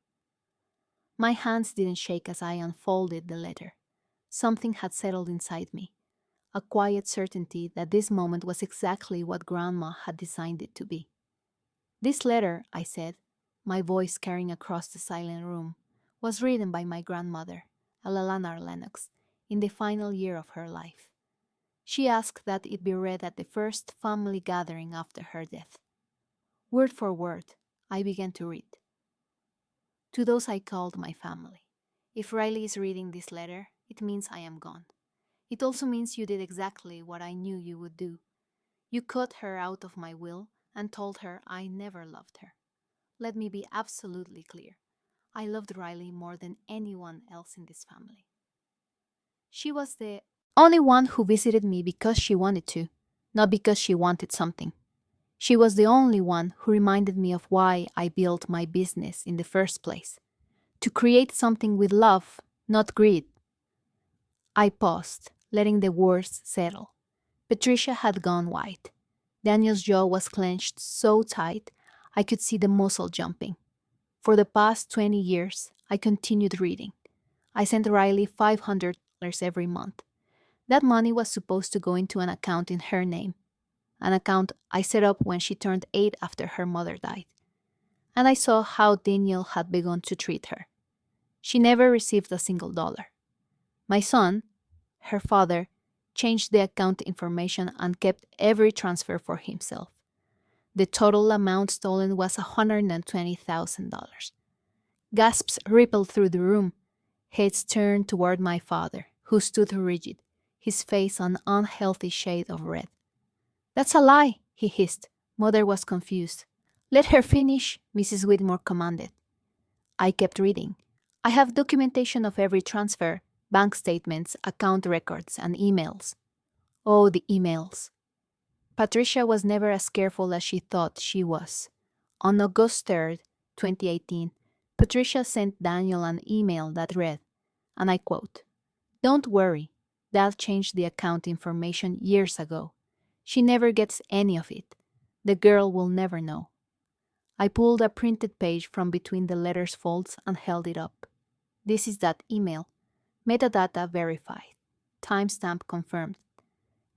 My hands didn't shake as I unfolded the letter. Something had settled inside me, a quiet certainty that this moment was exactly what Grandma had designed it to be. "This letter," I said, my voice carrying across the silent room, "was written by my grandmother, Eleanor Lennox, in the final year of her life. She asked that it be read at the first family gathering after her death. Word for word, I began to read. To those I called my family. If Riley is reading this letter, it means I am gone. It also means you did exactly what I knew you would do. You cut her out of my will and told her I never loved her. Let me be absolutely clear. I loved Riley more than anyone else in this family. She was the only one who visited me because she wanted to, not because she wanted something. She was the only one who reminded me of why I built my business in the first place. To create something with love, not greed. I paused, letting the words settle. Patricia had gone white. Daniel's jaw was clenched so tight I could see the muscle jumping. For the past 20 years, I continued reading. I sent Riley $500 every month. That money was supposed to go into an account in her name, an account I set up when she turned 8 after her mother died. And I saw how Daniel had begun to treat her. She never received a single dollar. My son, her father, changed the account information and kept every transfer for himself. The total amount stolen was $120,000. Gasps rippled through the room. Heads turned toward my father, who stood rigid, his face an unhealthy shade of red. "That's a lie," he hissed. Mother was confused. "Let her finish," Mrs. Whitmore commanded. I kept reading. "I have documentation of every transfer, bank statements, account records, and emails." Oh, the emails. Patricia was never as careful as she thought she was. On August 3rd, 2018, Patricia sent Daniel an email that read, and I quote, "Don't worry, Dad changed the account information years ago. She never gets any of it. The girl will never know." I pulled a printed page from between the letter's folds and held it up. This is that email. Metadata verified. Timestamp confirmed.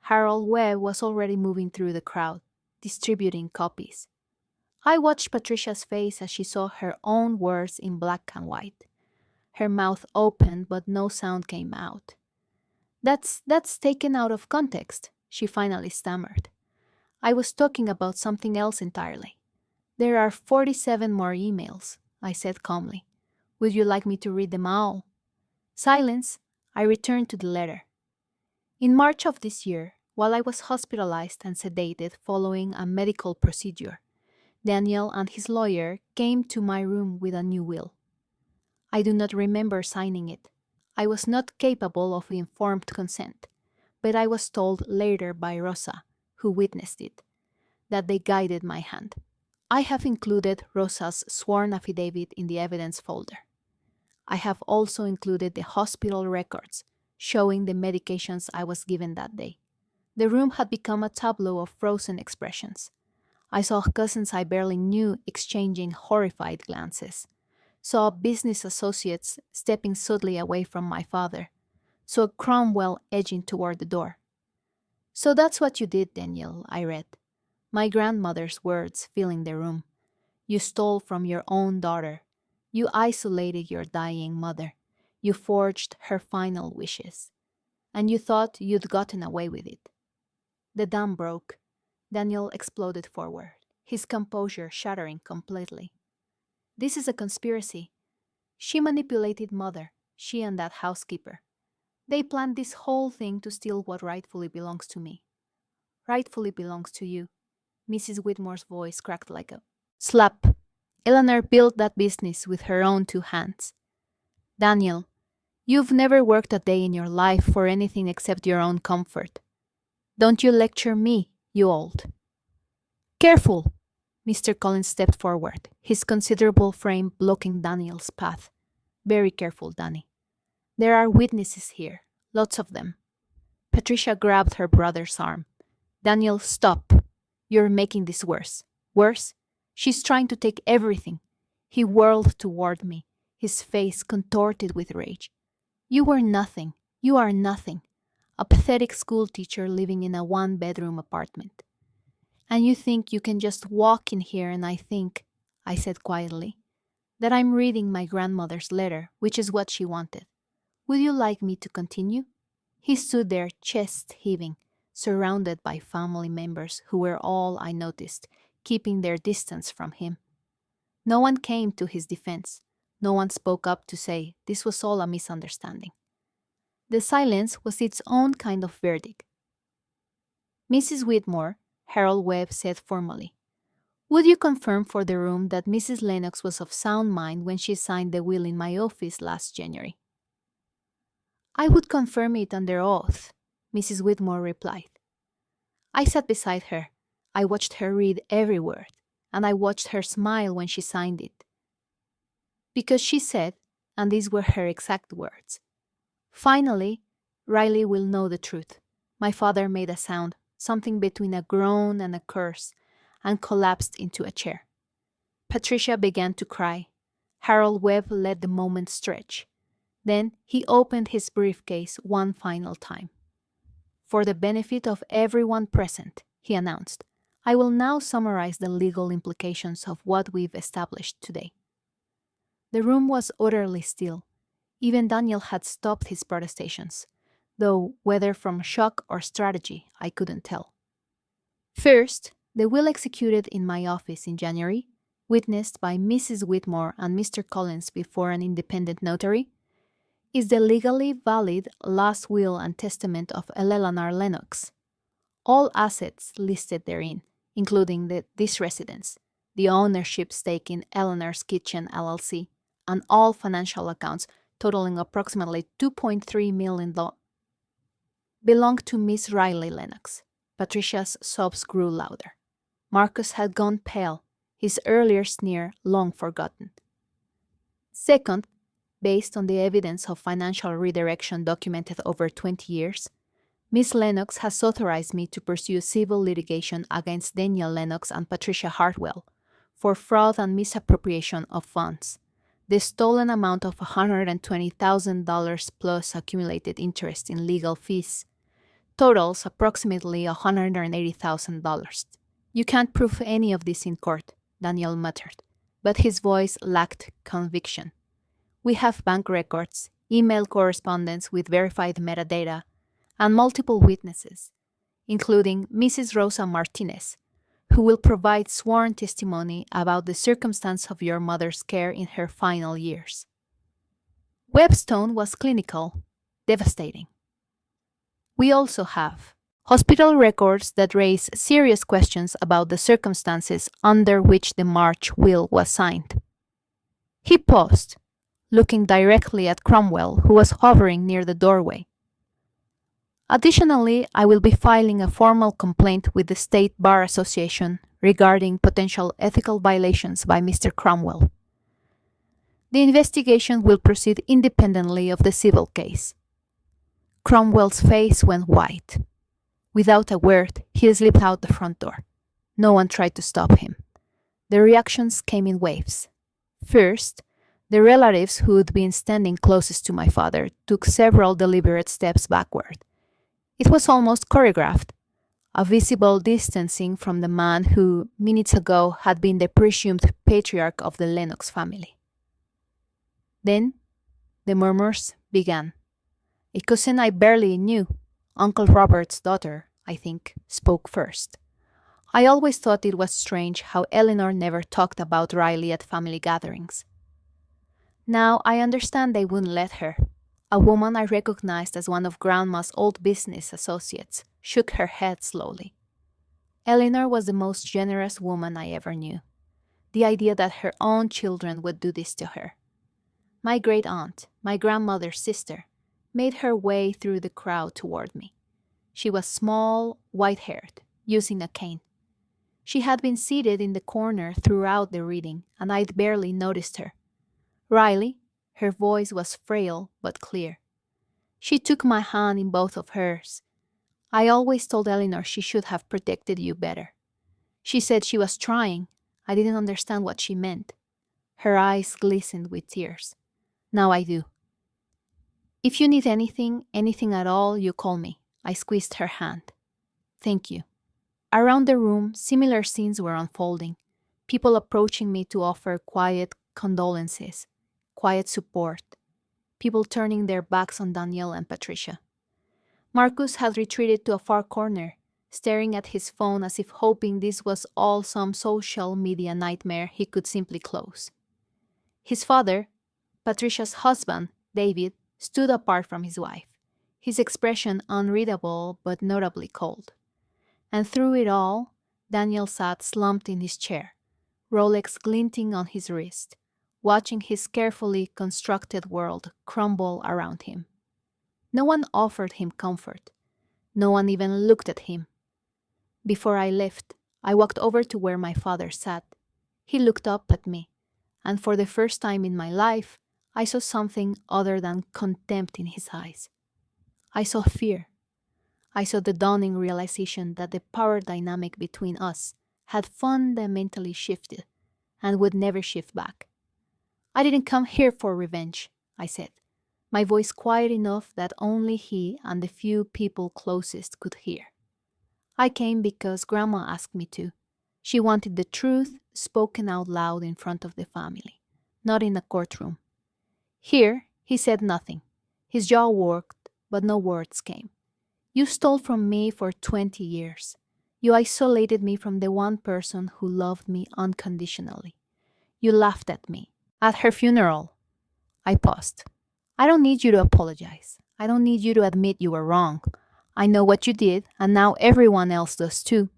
Harold Webb was already moving through the crowd, distributing copies. I watched Patricia's face as she saw her own words in black and white. Her mouth opened, but no sound came out. That's taken out of context," she finally stammered. "I was talking about something else entirely." "There are 47 more emails," I said calmly. "Would you like me to read them all?" Silence. I returned to the letter. In March of this year, while I was hospitalized and sedated following a medical procedure, Daniel and his lawyer came to my room with a new will. I do not remember signing it. I was not capable of informed consent, but I was told later by Rosa, who witnessed it, that they guided my hand. I have included Rosa's sworn affidavit in the evidence folder. I have also included the hospital records showing the medications I was given that day. The room had become a tableau of frozen expressions. I saw cousins I barely knew exchanging horrified glances, saw business associates stepping subtly away from my father, saw Cromwell edging toward the door. "So that's what you did, Daniel," I read, my grandmother's words filling the room. "You stole from your own daughter. You isolated your dying mother. You forged her final wishes. And you thought you'd gotten away with it." The dam broke. Daniel exploded forward, his composure shattering completely. "This is a conspiracy. She manipulated Mother, she and that housekeeper. They planned this whole thing to steal what rightfully belongs to me. Rightfully belongs to you." Mrs. Whitmore's voice cracked like a slap. "Eleanor built that business with her own 2 hands. Daniel, you've never worked a day in your life for anything except your own comfort. Don't you lecture me, you old." "Careful!" Mr. Collins stepped forward, his considerable frame blocking Daniel's path. "Very careful, Danny. There are witnesses here, lots of them." Patricia grabbed her brother's arm. "Daniel, stop. You're making this worse." "Worse? She's trying to take everything." He whirled toward me, his face contorted with rage. "You were nothing. You are nothing. A pathetic school teacher living in a 1-bedroom apartment. And you think you can just walk in here and I think," I said quietly, "that I'm reading my grandmother's letter, which is what she wanted. Would you like me to continue?" He stood there, chest heaving, surrounded by family members who were all, I noticed, keeping their distance from him. No one came to his defense. No one spoke up to say this was all a misunderstanding. The silence was its own kind of verdict. Mrs. Whitmore, Harold Webb said formally, "Would you confirm for the room that Mrs. Lennox was of sound mind when she signed the will in my office last January?" "I would confirm it under oath," Mrs. Whitmore replied. I sat beside her. I watched her read every word, and I watched her smile when she signed it. Because she said, and these were her exact words, "Finally, Riley will know the truth." My father made a sound, something between a groan and a curse, and collapsed into a chair. Patricia began to cry. Harold Webb let the moment stretch. Then he opened his briefcase one final time. "For the benefit of everyone present," he announced, "I will now summarize the legal implications of what we've established today." The room was utterly still. Even Daniel had stopped his protestations, though whether from shock or strategy, I couldn't tell. First, the will executed in my office in January, witnessed by Mrs. Whitmore and Mr. Collins before an independent notary, is the legally valid last will and testament of Eleanor Lennox. All assets listed therein, including this residence, the ownership stake in Eleanor's Kitchen LLC, and all financial accounts totaling approximately $2.3 million, belonged to Miss Riley Lennox. Patricia's sobs grew louder. Marcus had gone pale, his earlier sneer long forgotten. Second, based on the evidence of financial redirection documented over 20 years, Miss Lennox has authorized me to pursue civil litigation against Daniel Lennox and Patricia Hartwell for fraud and misappropriation of funds. The stolen amount of $120,000 plus accumulated interest in legal fees totals approximately $180,000. "You can't prove any of this in court," Daniel muttered, but his voice lacked conviction. "We have bank records, email correspondence with verified metadata, and multiple witnesses, including Mrs. Rosa Martinez, who will provide sworn testimony about the circumstance of your mother's care in her final years." Webb's tone was clinical, devastating. "We also have hospital records that raise serious questions about the circumstances under which the March will was signed." He paused, looking directly at Cromwell, who was hovering near the doorway. "Additionally, I will be filing a formal complaint with the State Bar Association regarding potential ethical violations by Mr. Cromwell. The investigation will proceed independently of the civil case." Cromwell's face went white. Without a word, he slipped out the front door. No one tried to stop him. The reactions came in waves. First, the relatives who'd been standing closest to my father took several deliberate steps backward. It was almost choreographed, a visible distancing from the man who, minutes ago, had been the presumed patriarch of the Lennox family. Then, the murmurs began. A cousin I barely knew, Uncle Robert's daughter, I think, spoke first. "I always thought it was strange how Eleanor never talked about Riley at family gatherings. Now I understand they wouldn't let her." A woman I recognized as one of Grandma's old business associates shook her head slowly. "Eleanor was the most generous woman I ever knew. The idea that her own children would do this to her." My great aunt, my grandmother's sister, made her way through the crowd toward me. She was small, white-haired, using a cane. She had been seated in the corner throughout the reading, and I'd barely noticed her. "Riley," her voice was frail but clear. She took my hand in both of hers. "I always told Eleanor she should have protected you better. She said she was trying. I didn't understand what she meant." Her eyes glistened with tears. "Now I do. If you need anything at all, you call me." I squeezed her hand. "Thank you." Around the room, similar scenes were unfolding. People approaching me to offer quiet condolences, quiet support. People turning their backs on Danielle and Patricia. Marcus had retreated to a far corner, staring at his phone as if hoping this was all some social media nightmare he could simply close. His father, Patricia's husband, David, stood apart from his wife, his expression unreadable but notably cold. And through it all, Daniel sat slumped in his chair, Rolex glinting on his wrist, watching his carefully constructed world crumble around him. No one offered him comfort. No one even looked at him. Before I left, I walked over to where my father sat. He looked up at me, and for the first time in my life, I saw something other than contempt in his eyes. I saw fear. I saw the dawning realization that the power dynamic between us had fundamentally shifted and would never shift back. I didn't come here for revenge, I said, my voice quiet enough that only he and the few people closest could hear. I came because Grandma asked me to. She wanted the truth spoken out loud in front of the family, not in a courtroom. Here, he said nothing. His jaw worked, but no words came. You stole from me for 20 years. You isolated me from the one person who loved me unconditionally. You laughed at me. At her funeral. I paused. I don't need you to apologize. I don't need you to admit you were wrong. I know what you did, and now everyone else does too.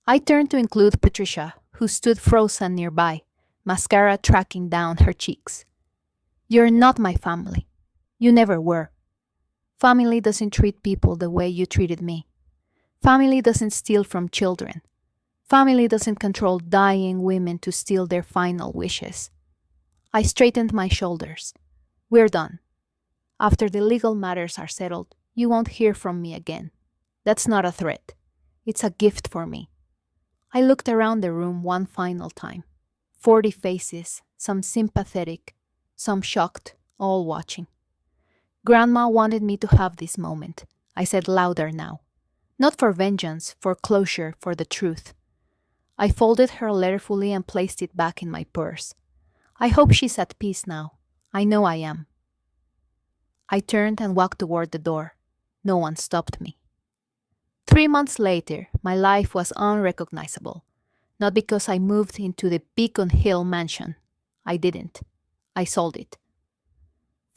I turned to include Patricia, who stood frozen nearby, mascara tracking down her cheeks. You're not my family. You never were. Family doesn't treat people the way you treated me. Family doesn't steal from children. Family doesn't control dying women to steal their final wishes. I straightened my shoulders. We're done. After the legal matters are settled, you won't hear from me again. That's not a threat. It's a gift for me. I looked around the room one final time. 40 faces, some sympathetic, some shocked, all watching. Grandma wanted me to have this moment, I said louder now. Not for vengeance, for closure, for the truth. I folded her letter fully and placed it back in my purse. I hope she's at peace now. I know I am. I turned and walked toward the door. No one stopped me. 3 months later, my life was unrecognizable. Not because I moved into the Beacon Hill mansion. I didn't. I sold it.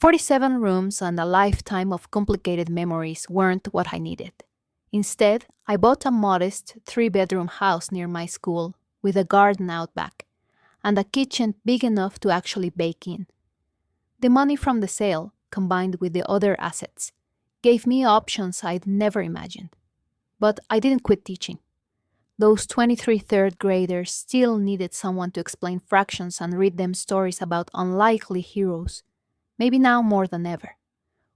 47 rooms and a lifetime of complicated memories weren't what I needed. Instead, I bought a modest 3-bedroom house near my school with a garden out back and a kitchen big enough to actually bake in. The money from the sale, combined with the other assets, gave me options I'd never imagined. But I didn't quit teaching. Those 23 third graders still needed someone to explain fractions and read them stories about unlikely heroes, maybe now more than ever.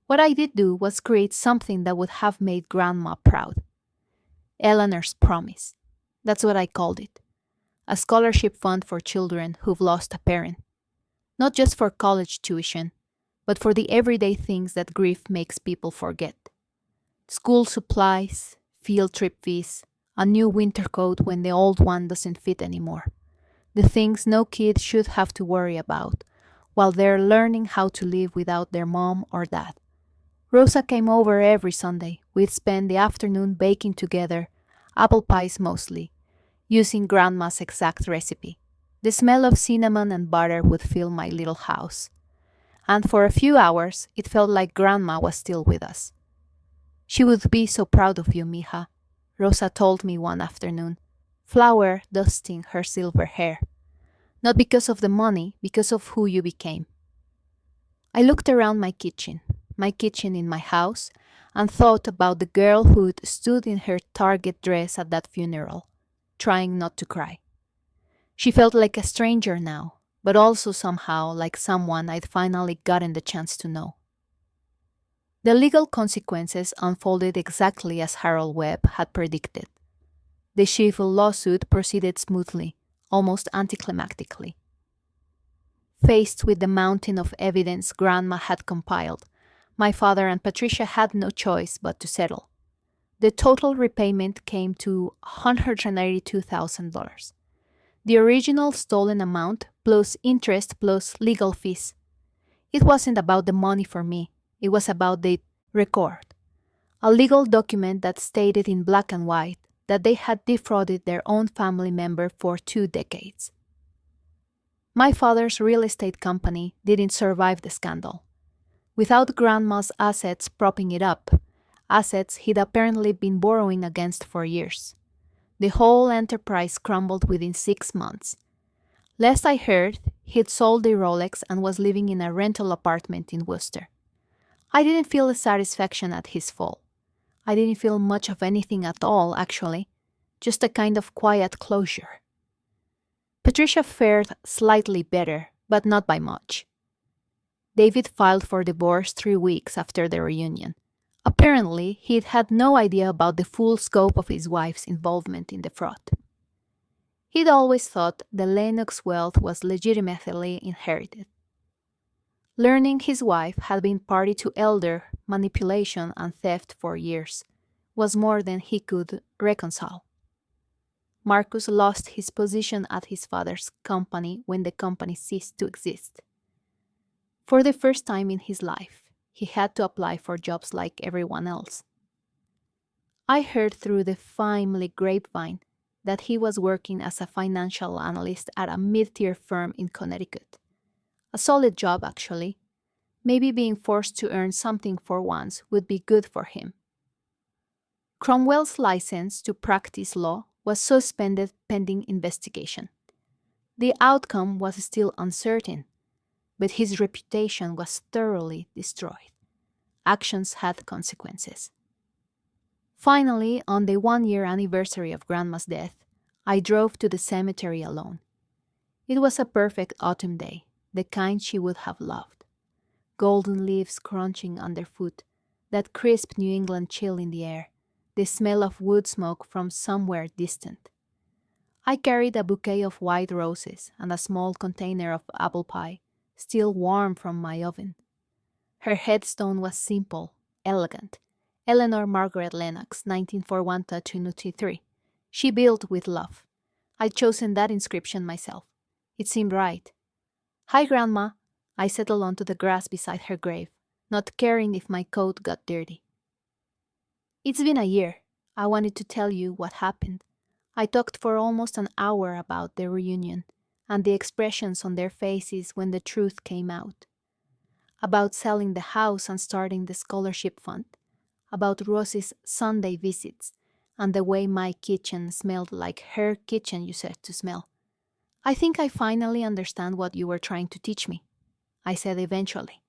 What I did do was create something that would have made Grandma proud. Eleanor's Promise. That's what I called it. A scholarship fund for children who've lost a parent. Not just for college tuition, but for the everyday things that grief makes people forget. School supplies, field trip fees, a new winter coat when the old one doesn't fit anymore. The things no kid should have to worry about while they're learning how to live without their mom or dad. Rosa came over every Sunday. We'd spend the afternoon baking together, apple pies mostly, using Grandma's exact recipe. The smell of cinnamon and butter would fill my little house. And for a few hours, it felt like Grandma was still with us. She would be so proud of you, mija, Rosa told me one afternoon, flour dusting her silver hair. Not because of the money, because of who you became. I looked around my kitchen in my house, and thought about the girl who'd stood in her Target dress at that funeral, trying not to cry. She felt like a stranger now, but also somehow like someone I'd finally gotten the chance to know. The legal consequences unfolded exactly as Harold Webb had predicted. The civil lawsuit proceeded smoothly, almost anticlimactically. Faced with the mountain of evidence Grandma had compiled, my father and Patricia had no choice but to settle. The total repayment came to $182,000. The original stolen amount plus interest plus legal fees. It wasn't about the money for me. It was about the record. a legal document that stated in black and white that they had defrauded their own family member for 2 decades. My father's real estate company didn't survive the scandal. Without Grandma's assets propping it up, assets he'd apparently been borrowing against for years, the whole enterprise crumbled within 6 months. Last I heard, he'd sold the Rolex and was living in a rental apartment in Worcester. I didn't feel a satisfaction at his fall. I didn't feel much of anything at all, actually, just a kind of quiet closure. Patricia fared slightly better, but not by much. David filed for divorce 3 weeks after the reunion. Apparently, he'd had no idea about the full scope of his wife's involvement in the fraud. He'd always thought the Lennox wealth was legitimately inherited. Learning his wife had been party to elder manipulation and theft for years was more than he could reconcile. Marcus lost his position at his father's company when the company ceased to exist. For the first time in his life, he had to apply for jobs like everyone else. I heard through the family grapevine that he was working as a financial analyst at a mid-tier firm in Connecticut. A solid job, actually. Maybe being forced to earn something for once would be good for him. Cromwell's license to practice law was suspended pending investigation. The outcome was still uncertain, but his reputation was thoroughly destroyed. Actions had consequences. Finally, on the 1-year anniversary of Grandma's death, I drove to the cemetery alone. It was a perfect autumn day, the kind she would have loved. Golden leaves crunching underfoot, that crisp New England chill in the air, the smell of wood smoke from somewhere distant. I carried a bouquet of white roses and a small container of apple pie, still warm from my oven. Her headstone was simple, elegant. Eleanor Margaret Lennox, 1941 to 1993. She built with love. I'd chosen that inscription myself. It seemed right. Hi, Grandma. I settled onto the grass beside her grave, not caring if my coat got dirty. It's been a year. I wanted to tell you what happened. I talked for almost an hour about the reunion and the expressions on their faces when the truth came out. About selling the house and starting the scholarship fund. About Rosie's Sunday visits and the way my kitchen smelled like her kitchen you said to smell. I think I finally understand what you were trying to teach me, I said eventually.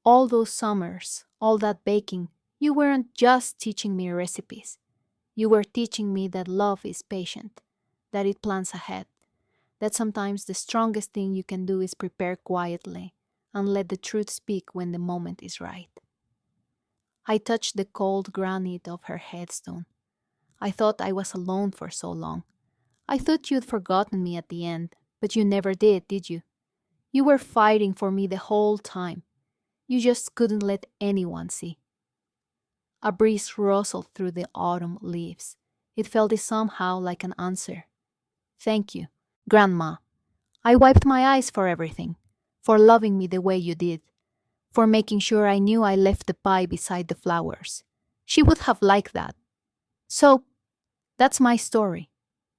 All those summers, all that baking, you weren't just teaching me recipes. You were teaching me that love is patient, that it plans ahead, that sometimes the strongest thing you can do is prepare quietly and let the truth speak when the moment is right. I touched the cold granite of her headstone. I thought I was alone for so long. I thought you'd forgotten me at the end, but you never did you? You were fighting for me the whole time. You just couldn't let anyone see. A breeze rustled through the autumn leaves. It felt somehow like an answer. Thank you, Grandma. I wiped my eyes for everything, for loving me the way you did, for making sure I knew I left the pie beside the flowers. She would have liked that. So, that's my story,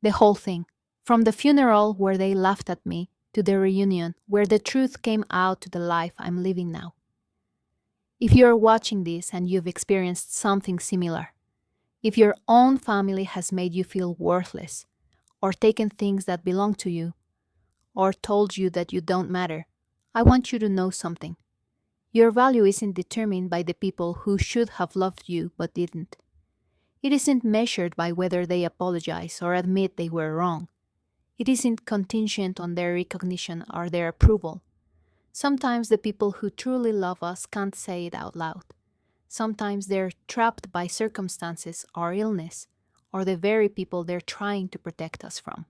the whole thing, from the funeral where they laughed at me to the reunion where the truth came out to the life I'm living now. If you're watching this and you've experienced something similar, if your own family has made you feel worthless, or taken things that belong to you, or told you that you don't matter, I want you to know something. Your value isn't determined by the people who should have loved you but didn't. It isn't measured by whether they apologize or admit they were wrong. It isn't contingent on their recognition or their approval. Sometimes the people who truly love us can't say it out loud. Sometimes they're trapped by circumstances or illness, or the very people they're trying to protect us from.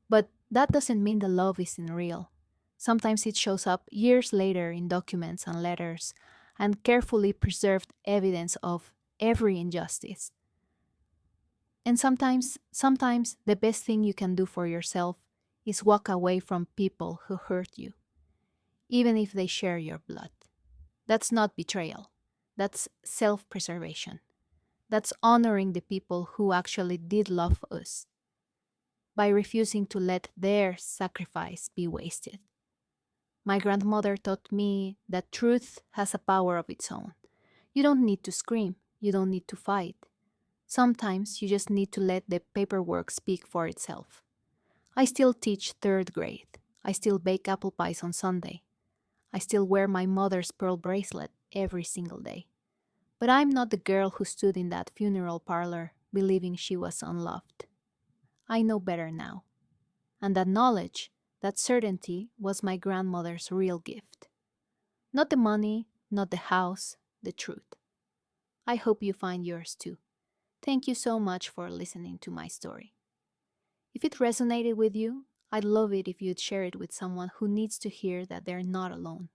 But that doesn't mean the love isn't real. Sometimes it shows up years later in documents and letters and carefully preserved evidence of every injustice. And sometimes the best thing you can do for yourself is walk away from people who hurt you, even if they share your blood. That's not betrayal. That's self-preservation. That's honoring the people who actually did love us by refusing to let their sacrifice be wasted. My grandmother taught me that truth has a power of its own. You don't need to scream, you don't need to fight. Sometimes you just need to let the paperwork speak for itself. I still teach third grade. I still bake apple pies on Sunday. I still wear my mother's pearl bracelet every single day. But I'm not the girl who stood in that funeral parlor believing she was unloved. I know better now. And that knowledge, that certainty, was my grandmother's real gift. Not the money, not the house, the truth. I hope you find yours too. Thank you so much for listening to my story. If it resonated with you, I'd love it if you'd share it with someone who needs to hear that they're not alone.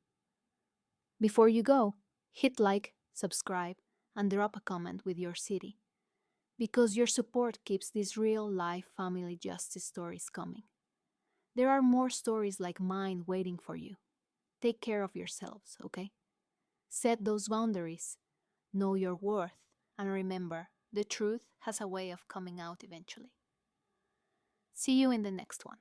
Before you go, hit like, subscribe, and drop a comment with your city, because your support keeps these real life family justice stories coming. There are more stories like mine waiting for you. Take care of yourselves, okay? Set those boundaries, know your worth, and remember, the truth has a way of coming out eventually. See you in the next one.